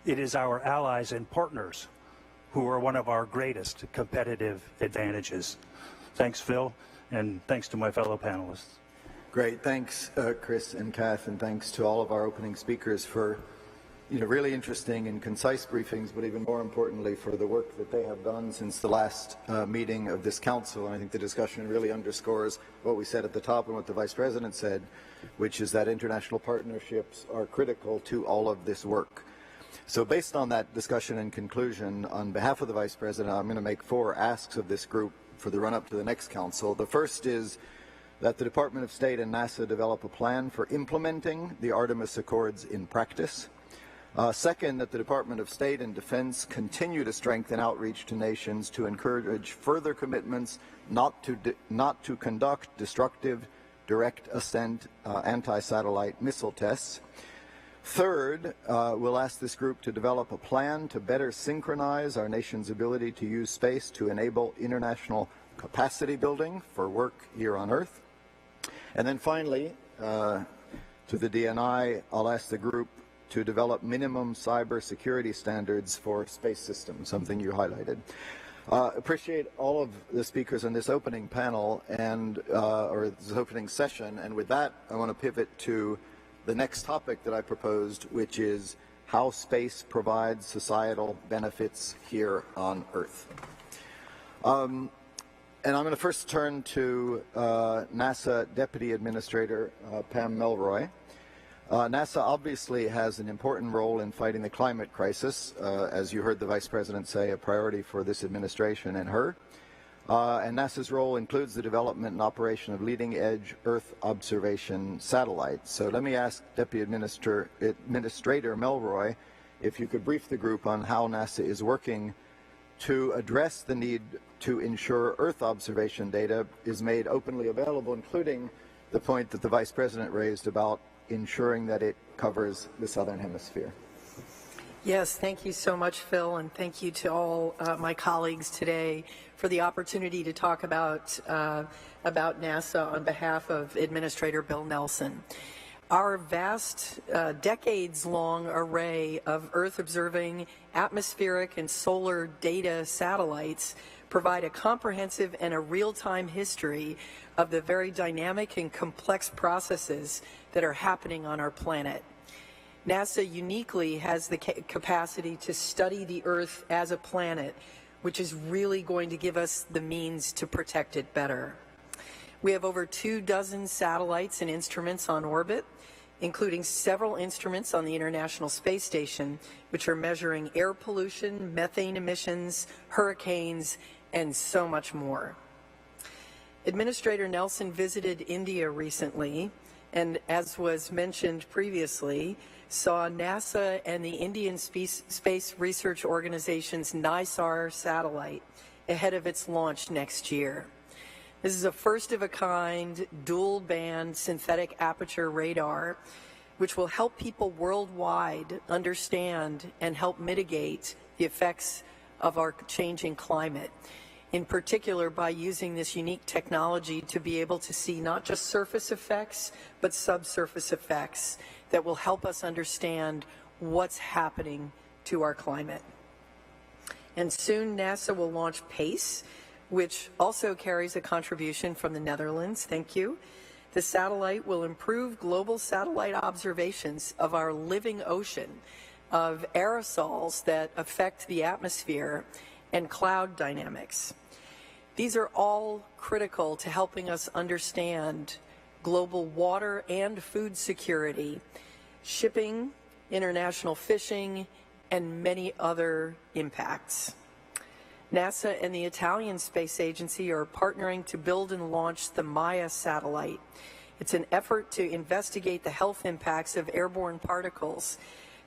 it is our allies and partners who are one of our greatest competitive advantages. Thanks, Phil, and thanks to my fellow panelists. Great. Thanks, Chris and Kath, and thanks to all of our opening speakers for really interesting and concise briefings, but even more importantly for the work that they have done since the last meeting of this council. And I think the discussion really underscores what we said at the top and what the Vice President said, which is that international partnerships are critical to all of this work. So based on that discussion and conclusion, on behalf of the Vice President, I'm going to make 4 asks of this group for the run-up to the next council. The first is that the Department of State and NASA develop a plan for implementing the Artemis Accords in practice. Second, that the Department of State and Defense continue to strengthen outreach to nations to encourage further commitments not to conduct destructive direct ascent anti-satellite missile tests. Third, we'll ask this group to develop a plan to better synchronize our nation's ability to use space to enable international capacity building for work here on Earth. And then finally, to the DNI, I'll ask the group to develop minimum cybersecurity standards for space systems, something you highlighted. Appreciate all of the speakers in this opening panel and or this opening session, and with that I want to pivot to the next topic that I proposed, which is how space provides societal benefits here on Earth. And I'm going to first turn to NASA Deputy Administrator Pam Melroy. NASA obviously has an important role in fighting the climate crisis, as you heard the Vice President say, a priority for this administration and her. And NASA's role includes the development and operation of leading-edge Earth observation satellites. So let me ask Deputy Administrator Melroy if you could brief the group on how NASA is working to address the need to ensure Earth observation data is made openly available, including the point that the Vice President raised about ensuring that it covers the Southern Hemisphere. Yes, thank you so much, Phil, and thank you to all my colleagues today for the opportunity to talk about NASA on behalf of Administrator Bill Nelson. Our vast, decades-long array of Earth-observing atmospheric and solar data satellites provide a comprehensive and a real-time history of the very dynamic and complex processes that are happening on our planet. NASA uniquely has the capacity to study the Earth as a planet, which is really going to give us the means to protect it better. We have over 24 satellites and instruments on orbit, including several instruments on the International Space Station, which are measuring air pollution, methane emissions, hurricanes, and so much more. Administrator Nelson visited India recently, and as was mentioned previously, saw NASA and the Indian Space Research Organization's NISAR satellite ahead of its launch next year. This is a first-of-a-kind, dual-band synthetic aperture radar, which will help people worldwide understand and help mitigate the effects of our changing climate, in particular by using this unique technology to be able to see not just surface effects, but subsurface effects that will help us understand what's happening to our climate. And soon NASA will launch PACE, which also carries a contribution from the Netherlands. Thank you. The satellite will improve global satellite observations of our living ocean, of aerosols that affect the atmosphere, and cloud dynamics. These are all critical to helping us understand global water and food security, shipping, international fishing, and many other impacts. NASA and the Italian Space Agency are partnering to build and launch the Maya satellite. It's an effort to investigate the health impacts of airborne particles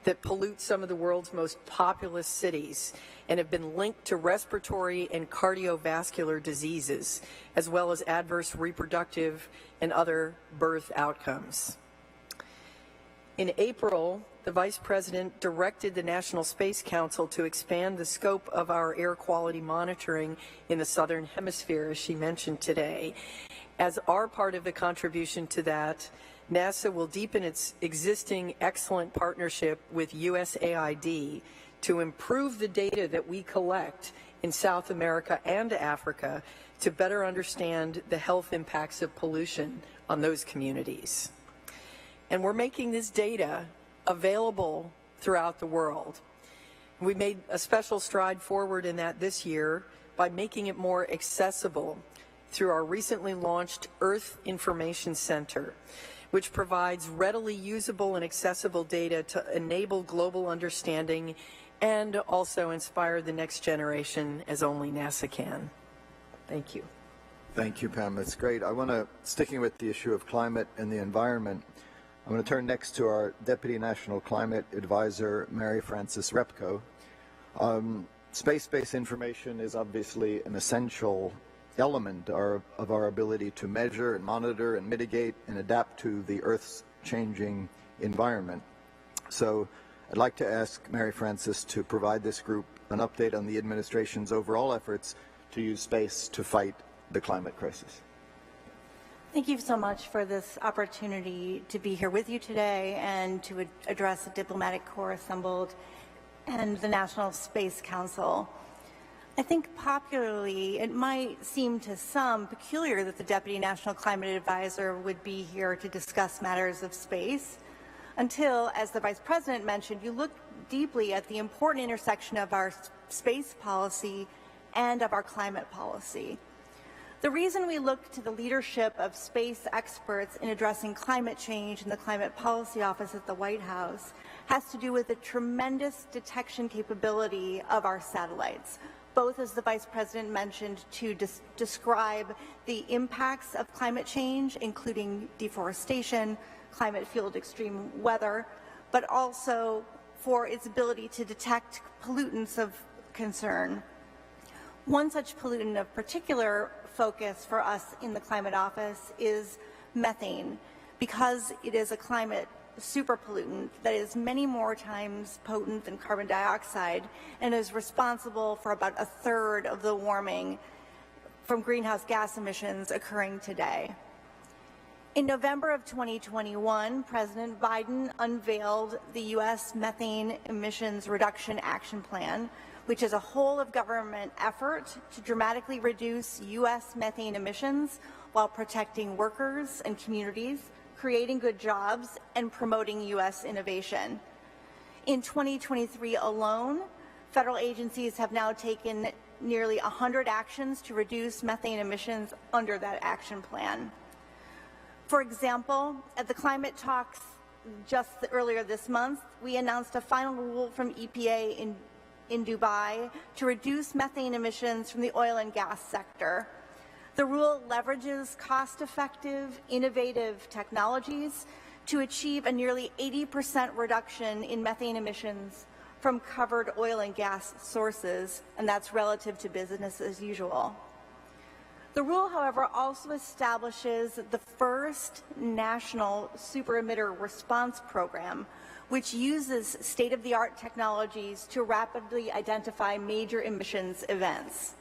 that pollute some of the world's most populous cities and have been linked to respiratory and cardiovascular diseases, as well as adverse reproductive and other birth outcomes. In April, the Vice President directed the National Space Council to expand the scope of our air quality monitoring in the Southern Hemisphere, as she mentioned today. As our part of the contribution to that, NASA will deepen its existing excellent partnership with USAID to improve the data that we collect in South America and Africa to better understand the health impacts of pollution on those communities. And we're making this data available throughout the world. We made a special stride forward in that this year by making it more accessible through our recently launched Earth Information Center, which provides readily usable and accessible data to enable global understanding and also inspire the next generation as only NASA can. Thank you. Thank you, Pam. That's great. I want to, sticking with the issue of climate and the environment, I'm going to turn next to our Deputy National Climate Advisor, Mary Frances Repko. Space-based information is obviously an essential element of our ability to measure and monitor and mitigate and adapt to the Earth's changing environment. So I'd like to ask Mary Frances to provide this group an update on the administration's overall efforts to use space to fight the climate crisis. Thank you so much for this opportunity to be here with you today and to address the diplomatic corps assembled and the National Space Council. I think popularly, it might seem to some peculiar that the Deputy National Climate Advisor would be here to discuss matters of space until, as the Vice President mentioned, you look deeply at the important intersection of our space policy and of our climate policy. The reason we look to the leadership of space experts in addressing climate change in the Climate Policy Office at the White House has to do with the tremendous detection capability of our satellites, both, as the Vice President mentioned, to describe the impacts of climate change, including deforestation, climate-fueled extreme weather, but also for its ability to detect pollutants of concern. One such pollutant of particular focus for us in the Climate Office is methane, because it is a climate superpollutant that is many more times potent than carbon dioxide and is responsible for about a third of the warming from greenhouse gas emissions occurring today. In November of 2021, President Biden unveiled the U.S. Methane Emissions Reduction Action Plan, which is a whole-of-government effort to dramatically reduce U.S. methane emissions while protecting workers and communities, creating good jobs, and promoting U.S. innovation. In 2023 alone, federal agencies have now taken nearly 100 actions to reduce methane emissions under that action plan. For example, at the climate talks just earlier this month, we announced a final rule from EPA in Dubai to reduce methane emissions from the oil and gas sector. The rule leverages cost-effective, innovative technologies to achieve a nearly 80% reduction in methane emissions from covered oil and gas sources, and that's relative to business as usual. The rule, however, also establishes the first national super-emitter response program, which uses state-of-the-art technologies to rapidly identify major emissions events.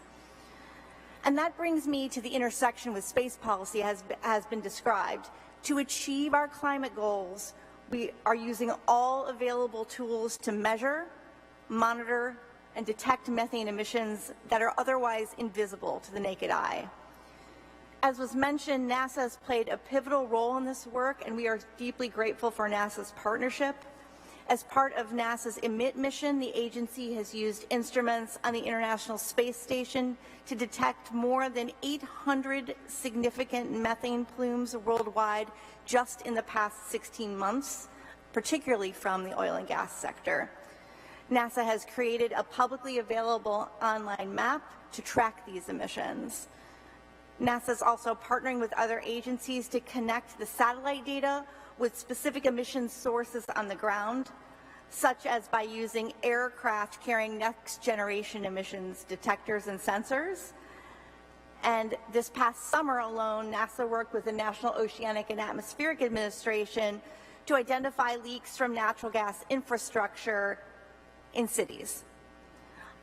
And that brings me to the intersection with space policy as has been described. To achieve our climate goals, we are using all available tools to measure, monitor, and detect methane emissions that are otherwise invisible to the naked eye. As was mentioned, NASA has played a pivotal role in this work, and we are deeply grateful for NASA's partnership. As part of NASA's EMIT mission, the agency has used instruments on the International Space Station to detect more than 800 significant methane plumes worldwide just in the past 16 months, particularly from the oil and gas sector. NASA has created a publicly available online map to track these emissions. NASA is also partnering with other agencies to connect the satellite data with specific emissions sources on the ground, such as by using aircraft carrying next-generation emissions detectors and sensors. And this past summer alone, NASA worked with the National Oceanic and Atmospheric Administration to identify leaks from natural gas infrastructure in cities.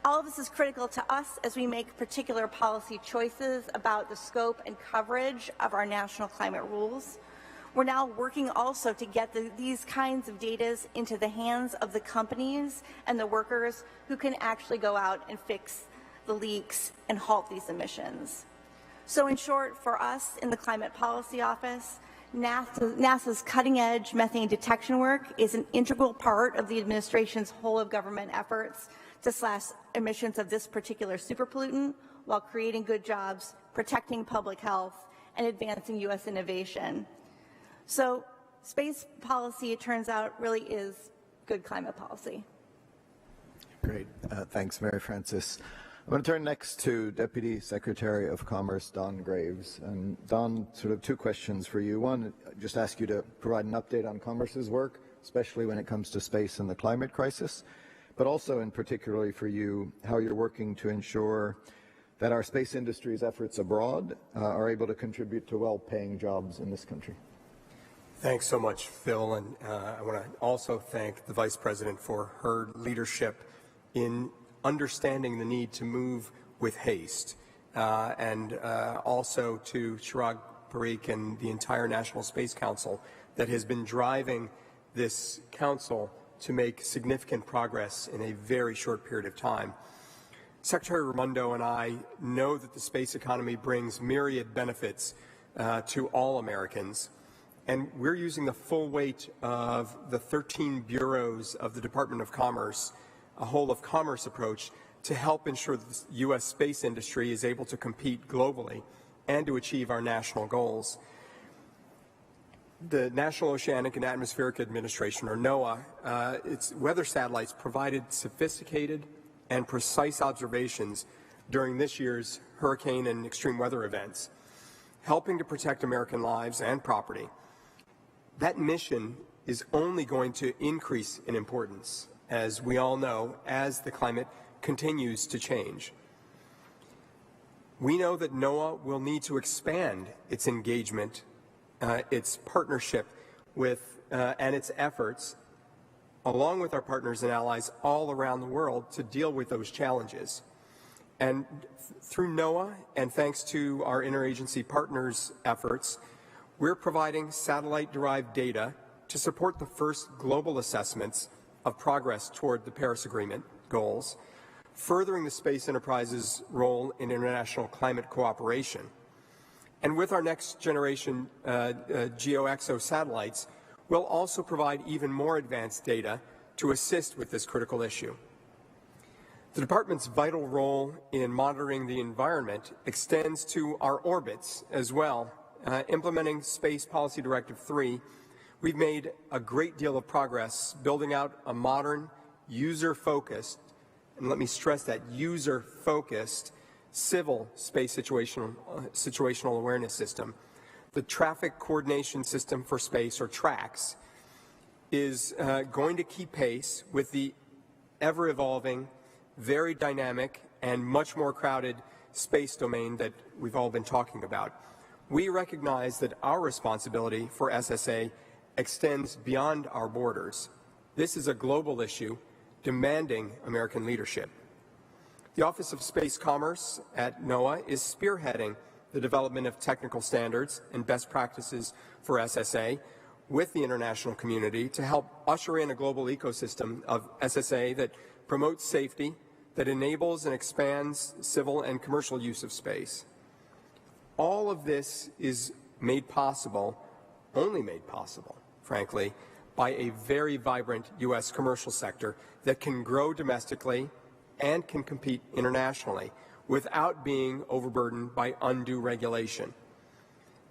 All of this is critical to us as we make particular policy choices about the scope and coverage of our national climate rules. We're now working also to get these kinds of data into the hands of the companies and the workers who can actually go out and fix the leaks and halt these emissions. So in short, for us in the Climate Policy Office, NASA's cutting-edge methane detection work is an integral part of the administration's whole-of-government efforts to slash emissions of this particular superpollutant while creating good jobs, protecting public health, and advancing U.S. innovation. So space policy, it turns out, really is good climate policy. Great. Thanks, Mary Frances. I'm going to turn next to Deputy Secretary of Commerce, Don Graves. And Don, sort of two questions for you. One, just ask you to provide an update on Commerce's work, especially when it comes to space and the climate crisis, but also in particularly for you, how you're working to ensure that our space industry's efforts abroad are able to contribute to well-paying jobs in this country. Thanks so much, Phil, and I want to also thank the Vice President for her leadership in understanding the need to move with haste, and also to Chirag Parikh and the entire National Space Council that has been driving this council to make significant progress in a very short period of time. Secretary Raimondo and I know that the space economy brings myriad benefits to all Americans, and we're using the full weight of the 13 bureaus of the Department of Commerce, a whole-of-commerce approach, to help ensure that the U.S. space industry is able to compete globally and to achieve our national goals. The National Oceanic and Atmospheric Administration, or NOAA, its weather satellites provided sophisticated and precise observations during this year's hurricane and extreme weather events, helping to protect American lives and property. That mission is only going to increase in importance, as we all know, as the climate continues to change. We know that NOAA will need to expand its engagement its partnership with and its efforts, along with our partners and allies all around the world, to deal with those challenges. And through NOAA, and thanks to our interagency partners' efforts, we're providing satellite-derived data to support the first global assessments of progress toward the Paris Agreement goals, furthering the space enterprise's role in international climate cooperation. And with our next generation GeoXO satellites, we'll also provide even more advanced data to assist with this critical issue. The Department's vital role in monitoring the environment extends to our orbits as well. Implementing Space Policy Directive 3, we've made a great deal of progress building out a modern, user-focused, and let me stress that, user-focused civil space situational awareness system. The Traffic Coordination System for Space, or TRACS, is going to keep pace with the ever-evolving, very dynamic, and much more crowded space domain that we've all been talking about. We recognize that our responsibility for SSA extends beyond our borders. This is a global issue demanding American leadership. The Office of Space Commerce at NOAA is spearheading the development of technical standards and best practices for SSA with the international community to help usher in a global ecosystem of SSA that promotes safety, that enables and expands civil and commercial use of space. All of this is made possible, only made possible, frankly, by a very vibrant U.S. commercial sector that can grow domestically and can compete internationally without being overburdened by undue regulation.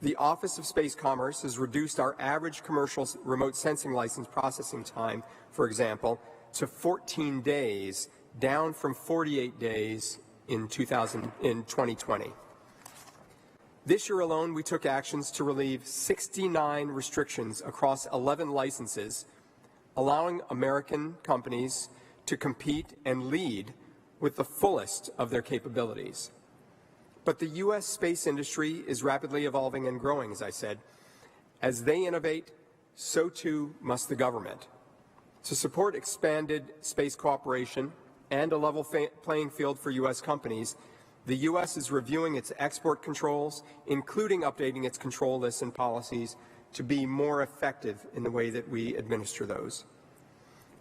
The Office of Space Commerce has reduced our average commercial remote sensing license processing time, for example, to 14 days, down from 48 days in 2020. This year alone, we took actions to relieve 69 restrictions across 11 licenses, allowing American companies to compete and lead with the fullest of their capabilities. But the U.S. space industry is rapidly evolving and growing, as I said. As they innovate, so too must the government. To support expanded space cooperation and a level playing field for U.S. companies, the U.S. is reviewing its export controls, including updating its control lists and policies to be more effective in the way that we administer those.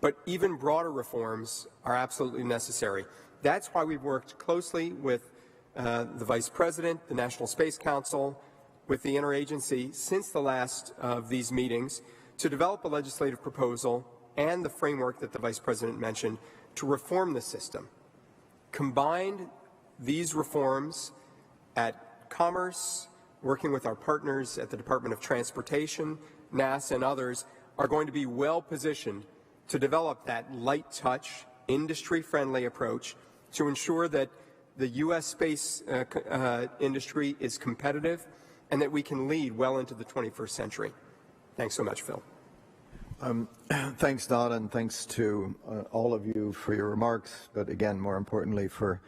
But even broader reforms are absolutely necessary. That's why we've worked closely with the Vice President, the National Space Council, with the interagency since the last of these meetings to develop a legislative proposal and the framework that the Vice President mentioned to reform the system. Combined, these reforms at Commerce, working with our partners at the Department of Transportation, NASA, and others, are going to be well positioned to develop that light touch, industry-friendly approach to ensure that the U.S. space industry is competitive and that we can lead well into the 21st century. Thanks so much, Phil. Thanks, Don, and thanks to all of you for your remarks, but again, more importantly, for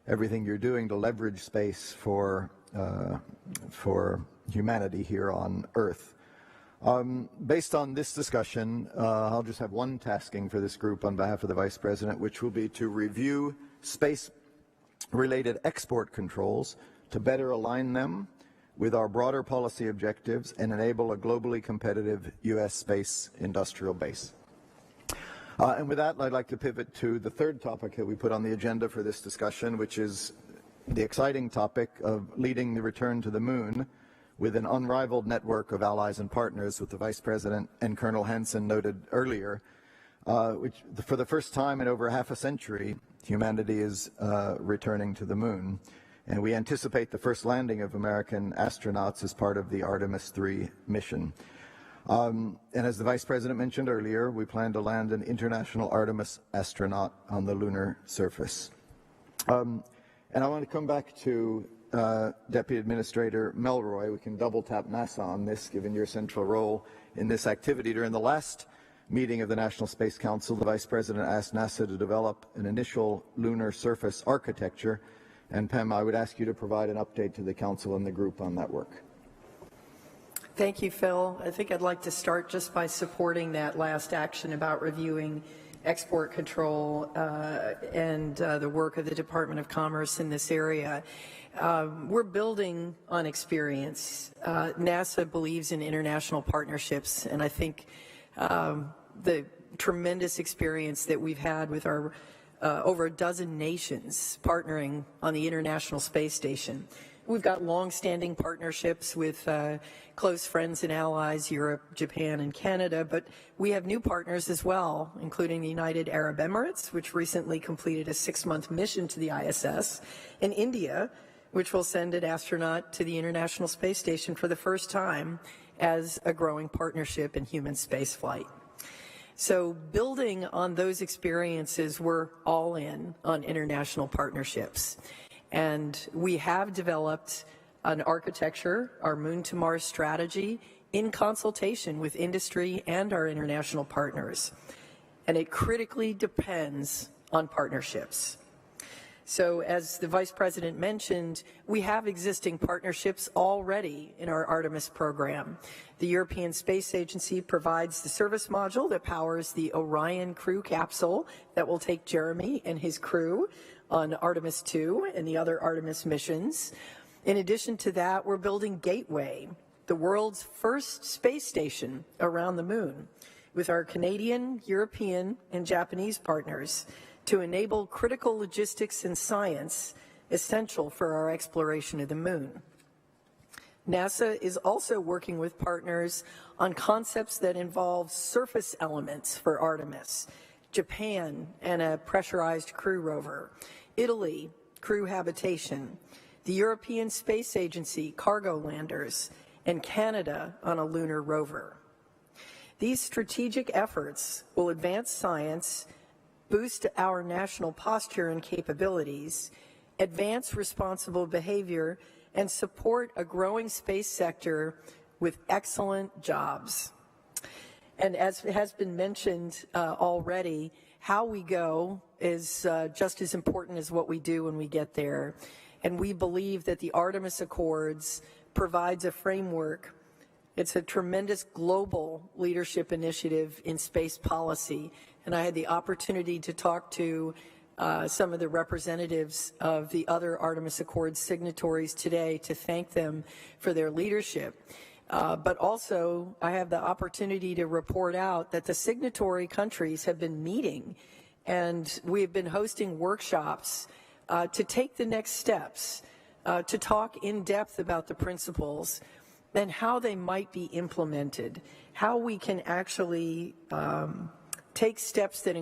everything you're doing to leverage space for humanity here on Earth. Based on this discussion, I'll just have one tasking for this group on behalf of the Vice President, which will be to review space-related export controls to better align them with our broader policy objectives and enable a globally competitive U.S. space industrial base. And with that, I'd like to pivot to the third topic that we put on the agenda for this discussion, which is the exciting topic of leading the return to the moon with an unrivaled network of allies and partners, with the Vice President and Colonel Hansen noted earlier, which for the first time in over half a century, humanity is returning to the moon. And we anticipate the first landing of American astronauts as part of the Artemis III mission. And as the Vice President mentioned earlier, we plan to land an international Artemis astronaut on the lunar surface. And I want to come back to Deputy Administrator Melroy. We can double tap NASA on this, given your central role in this activity. During the last meeting of the National Space Council, the Vice President asked NASA to develop an initial lunar surface architecture. And Pam, I would ask you to provide an update to the Council and the group on that work. Thank you, Phil. I think I'd like to start just by supporting that last action about reviewing export control and the work of the Department of Commerce in this area. We're building on experience. NASA believes in international partnerships, and I think the tremendous experience that we've had with our over a dozen nations partnering on the International Space Station. We've got long-standing partnerships with close friends and allies, Europe, Japan, and Canada, but we have new partners as well, including the United Arab Emirates, which recently completed a 6-month mission to the ISS, and India, which will send an astronaut to the International Space Station for the first time as a growing partnership in human spaceflight. So building on those experiences, we're all in on international partnerships. And we have developed an architecture, our Moon to Mars strategy, in consultation with industry and our international partners. And it critically depends on partnerships. So as the Vice President mentioned, we have existing partnerships already in our Artemis program. The European Space Agency provides the service module that powers the Orion crew capsule that will take Jeremy and his crew on Artemis 2 and the other Artemis missions. In addition to that, we're building Gateway, the world's first space station around the moon, with our Canadian, European, and Japanese partners to enable critical logistics and science essential for our exploration of the moon. NASA is also working with partners on concepts that involve surface elements for Artemis, Japan and a pressurized crew rover, Italy, crew habitation, the European Space Agency cargo landers, and Canada on a lunar rover. These strategic efforts will advance science, boost our national posture and capabilities, advance responsible behavior, and support a growing space sector with excellent jobs. And as has been mentioned already, how we go is just as important as what we do when we get there. And we believe that the Artemis Accords provides a framework. It's a tremendous global leadership initiative in space policy. And I had the opportunity to talk to some of the representatives of the other Artemis Accords signatories today to thank them for their leadership. But also, I have the opportunity to report out that the signatory countries have been meeting, and we have been hosting workshops to take the next steps, to talk in depth about the principles and how they might be implemented, how we can actually take steps that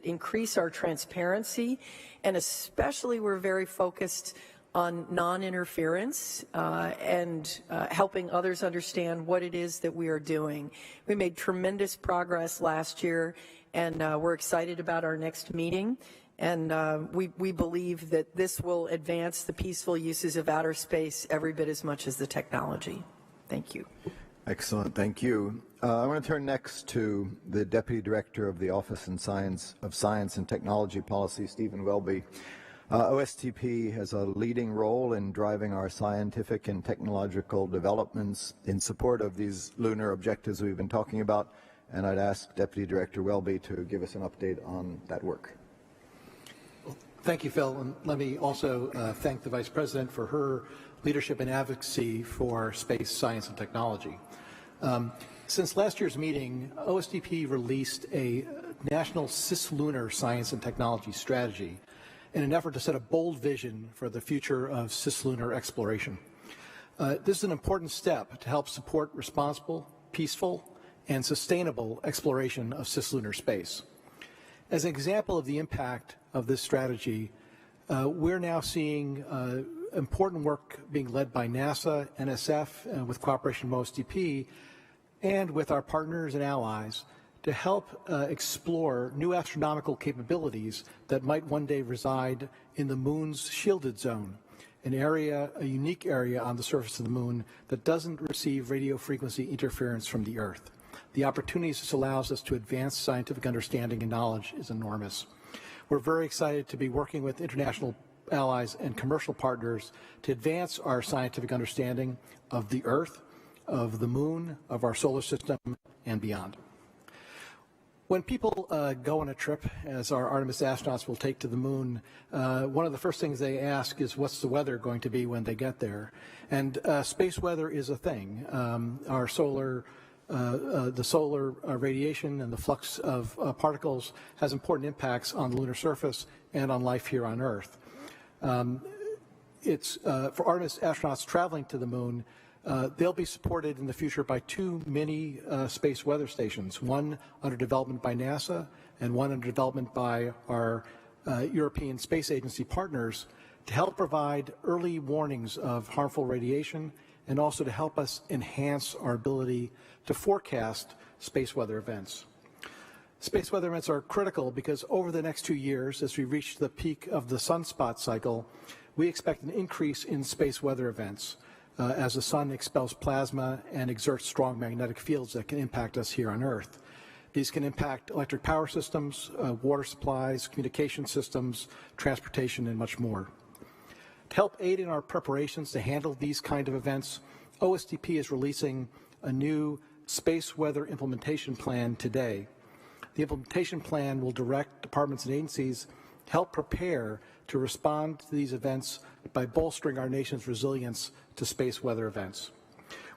increase our transparency, and especially we're very focused on non-interference and helping others understand what it is that we are doing. We made tremendous progress last year, and we're excited about our next meeting. And we believe that this will advance the peaceful uses of outer space every bit as much as the technology. Thank you. Excellent. Thank you. I want to turn next to the Deputy Director of the Office of Science and Technology Policy, Stephen Welby. OSTP has a leading role in driving our scientific and technological developments in support of these lunar objectives we've been talking about, and I'd ask Deputy Director Welby to give us an update on that work. Well, thank you, Phil, and let me also thank the Vice President for her leadership and advocacy for space science and technology. Since last year's meeting, OSTP released a national cislunar science and technology strategy in an effort to set a bold vision for the future of cislunar exploration. This is an important step to help support responsible, peaceful, and sustainable exploration of cislunar space. As an example of the impact of this strategy, we're now seeing important work being led by NASA, NSF, with cooperation with OSTP, and with our partners and allies to help explore new astronomical capabilities that might one day reside in the moon's shielded zone, a unique area on the surface of the moon that doesn't receive radio frequency interference from the Earth. The opportunities this allows us to advance scientific understanding and knowledge is enormous. We're very excited to be working with international allies and commercial partners to advance our scientific understanding of the Earth, of the moon, of our solar system, and beyond. When people go on a trip, as our Artemis astronauts will take to the moon, one of the first things they ask is what's the weather going to be when they get there? And space weather is a thing. The solar radiation and the flux of particles has important impacts on the lunar surface and on life here on Earth. For Artemis astronauts traveling to the moon, they'll be supported in the future by two mini space weather stations, one under development by NASA and one under development by our European Space Agency partners to help provide early warnings of harmful radiation and also to help us enhance our ability to forecast space weather events. Space weather events are critical because over the next 2 years, as we reach the peak of the sunspot cycle, we expect an increase in space weather events. As the sun expels plasma and exerts strong magnetic fields that can impact us here on Earth. These can impact electric power systems, water supplies, communication systems, transportation, and much more. To help aid in our preparations to handle these kind of events, OSTP is releasing a new space weather implementation plan today. The implementation plan will direct departments and agencies to help prepare to respond to these events by bolstering our nation's resilience to space weather events.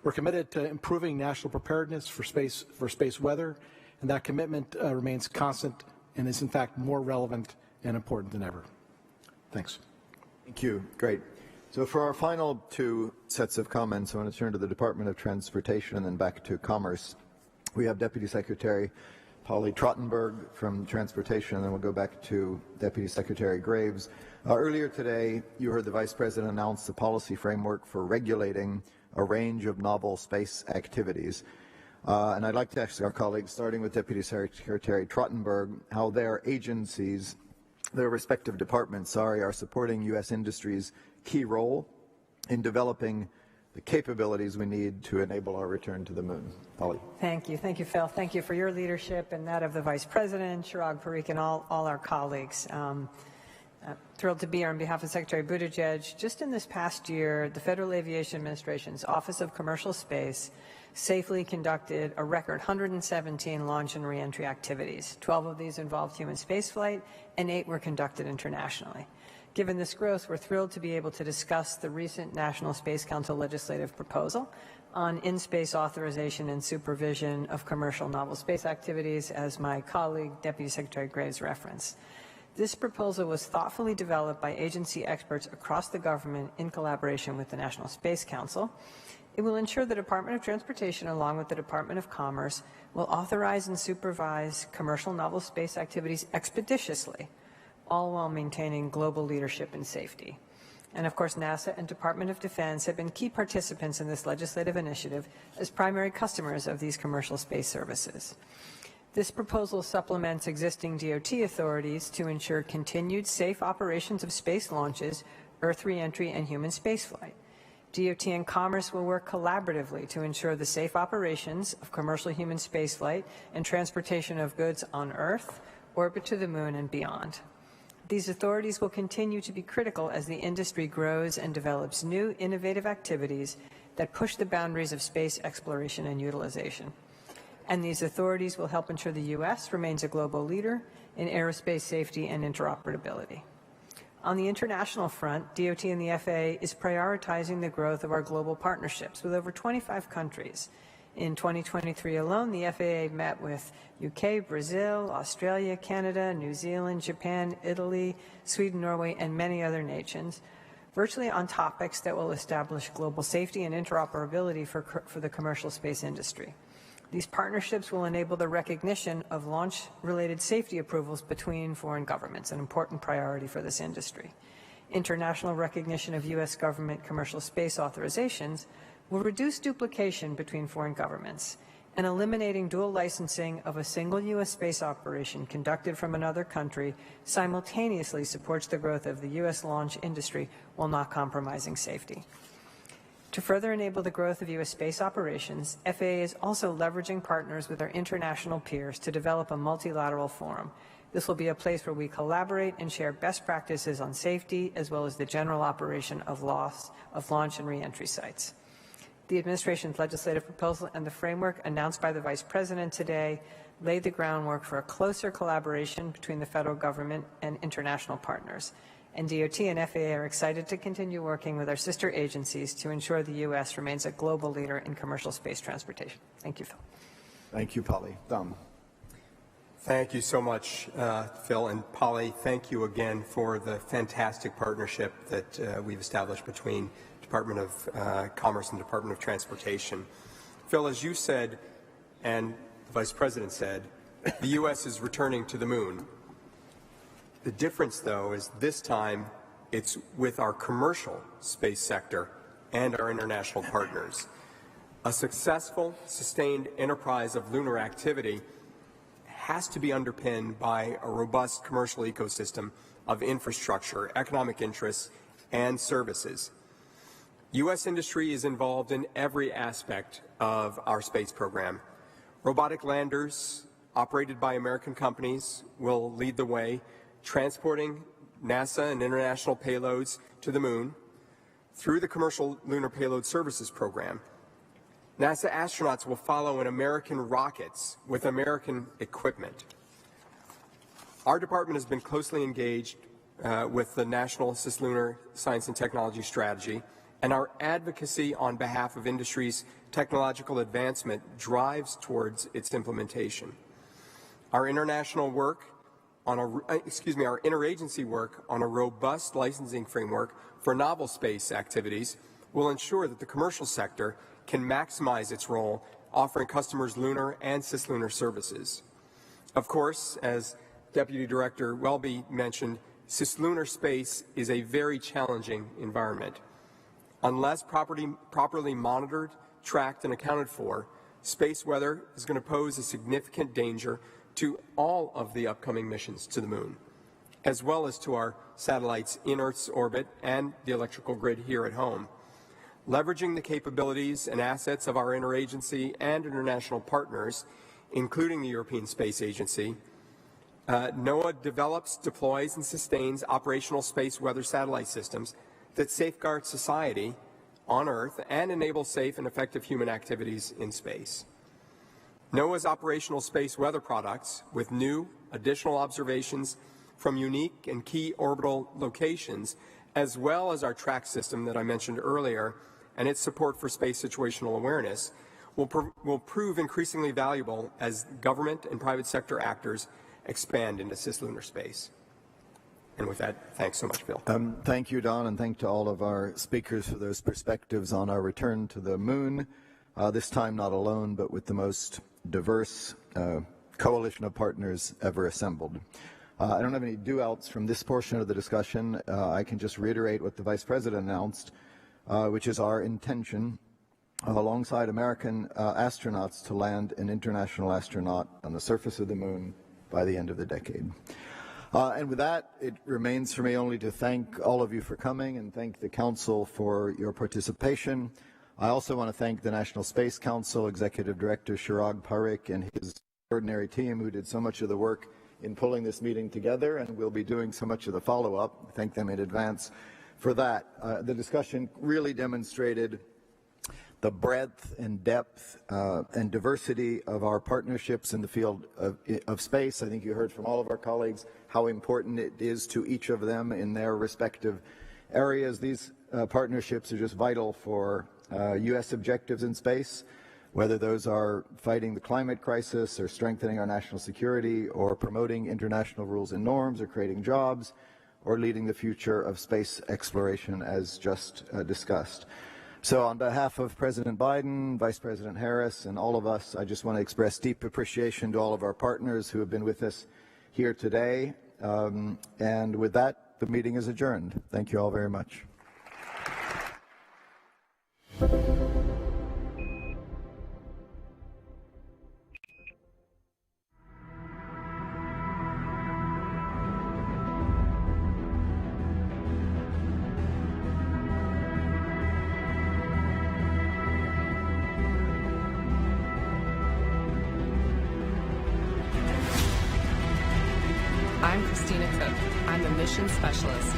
We're committed to improving national preparedness for space weather, and that commitment remains constant and is in fact more relevant and important than ever. Thanks. Thank you. Great. So for our final two sets of comments, I want to turn to the Department of Transportation and then back to Commerce. We have Deputy Secretary Polly Trottenberg from Transportation, and then we'll go back to Deputy Secretary Graves. Earlier today, you heard the Vice President announce the policy framework for regulating a range of novel space activities. And I'd like to ask our colleagues, starting with Deputy Secretary Trottenberg, how their agencies, their respective departments, are supporting U.S. industry's key role in developing the capabilities we need to enable our return to the moon. Polly. Thank you, Phil. Thank you for your leadership and that of the Vice President, Chirag Parikh, and all our colleagues. Thrilled to be here on behalf of Secretary Buttigieg. Just in this past year, the Federal Aviation Administration's Office of Commercial Space safely conducted a record 117 launch and reentry activities. 12 of these involved human spaceflight, and 8 were conducted internationally. Given this growth, we're thrilled to be able to discuss the recent National Space Council legislative proposal on in-space authorization and supervision of commercial novel space activities, as my colleague, Deputy Secretary Graves referenced. This proposal was thoughtfully developed by agency experts across the government in collaboration with the National Space Council. It will ensure the Department of Transportation, along with the Department of Commerce, will authorize and supervise commercial novel space activities expeditiously, all while maintaining global leadership and safety. And of course, NASA and Department of Defense have been key participants in this legislative initiative as primary customers of these commercial space services. This proposal supplements existing DOT authorities to ensure continued safe operations of space launches, Earth reentry, and human spaceflight. DOT and Commerce will work collaboratively to ensure the safe operations of commercial human spaceflight and transportation of goods on Earth, orbit to the moon, and beyond. These authorities will continue to be critical as the industry grows and develops new innovative activities that push the boundaries of space exploration and utilization. And these authorities will help ensure the U.S. remains a global leader in aerospace safety and interoperability. On the international front, DOT and the FAA is prioritizing the growth of our global partnerships with over 25 countries. In 2023 alone, the FAA met with UK, Brazil, Australia, Canada, New Zealand, Japan, Italy, Sweden, Norway, and many other nations, virtually on topics that will establish global safety and interoperability for the commercial space industry. These partnerships will enable the recognition of launch-related safety approvals between foreign governments, an important priority for this industry. International recognition of U.S. government commercial space authorizations will reduce duplication between foreign governments, and eliminating dual licensing of a single U.S. space operation conducted from another country simultaneously supports the growth of the U.S. launch industry while not compromising safety. To further enable the growth of U.S. space operations, FAA is also leveraging partners with our international peers to develop a multilateral forum. This will be a place where we collaborate and share best practices on safety, as well as the general operation of launch and reentry sites. The administration's legislative proposal and the framework announced by the Vice President today laid the groundwork for a closer collaboration between the federal government and international partners. And DOT and FAA are excited to continue working with our sister agencies to ensure the U.S. remains a global leader in commercial space transportation. Thank you, Phil. Thank you, Polly. Dom. Thank you so much, Phil. And Polly, thank you again for the fantastic partnership that we've established between Department of Commerce and Department of Transportation. Phil, as you said, and the Vice President said, the U.S. is returning to the moon. The difference, though, is this time it's with our commercial space sector and our international partners. A successful, sustained enterprise of lunar activity has to be underpinned by a robust commercial ecosystem of infrastructure, economic interests, and services. U.S. industry is involved in every aspect of our space program. Robotic landers operated by American companies will lead the way, transporting NASA and international payloads to the moon through the Commercial Lunar Payload Services Program. NASA astronauts will follow in American rockets with American equipment. Our department has been closely engaged with the National Cislunar Science and Technology Strategy, and our advocacy on behalf of industry's technological advancement drives towards its implementation. Our international work our interagency work on a robust licensing framework for novel space activities will ensure that the commercial sector can maximize its role offering customers lunar and cislunar services. Of course, as Deputy Director Welby mentioned, cislunar space is a very challenging environment. Unless properly monitored, tracked, and accounted for, space weather is going to pose a significant danger to all of the upcoming missions to the moon, as well as to our satellites in Earth's orbit and the electrical grid here at home. Leveraging the capabilities and assets of our interagency and international partners, including the European Space Agency, NOAA develops, deploys, and sustains operational space weather satellite systems that safeguard society on Earth and enable safe and effective human activities in space. NOAA's operational space weather products, with new additional observations from unique and key orbital locations, as well as our track system that I mentioned earlier, and its support for space situational awareness, will prove increasingly valuable as government and private sector actors expand into cislunar space. And with that, thanks so much, Bill. Thank you, Don, and thank to all of our speakers for those perspectives on our return to the moon, this time not alone, but with the most diverse coalition of partners ever assembled. I don't have any do-outs from this portion of the discussion. I can just reiterate what the Vice President announced, which is our intention, alongside American astronauts, to land an international astronaut on the surface of the moon by the end of the decade. And with that, it remains for me only to thank all of you for coming and thank the Council for your participation. I also want to thank the National Space Council Executive Director Chirag Parikh and his extraordinary team who did so much of the work in pulling this meeting together and will be doing so much of the follow-up. Thank them in advance for that. The discussion really demonstrated the breadth and depth and diversity of our partnerships in the field of space. I think you heard from all of our colleagues how important it is to each of them in their respective areas. These partnerships are just vital for U.S. objectives in space, whether those are fighting the climate crisis or strengthening our national security or promoting international rules and norms or creating jobs or leading the future of space exploration as just discussed. So on behalf of President Biden, Vice President Harris, and all of us, I just want to express deep appreciation to all of our partners who have been with us here today. And with that, the meeting is adjourned. Thank you all very much. Mission Specialist.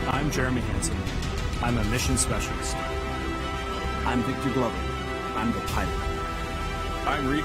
I'm Jeremy Hansen. I'm a Mission Specialist. I'm Victor Glover. I'm the pilot. I'm Reed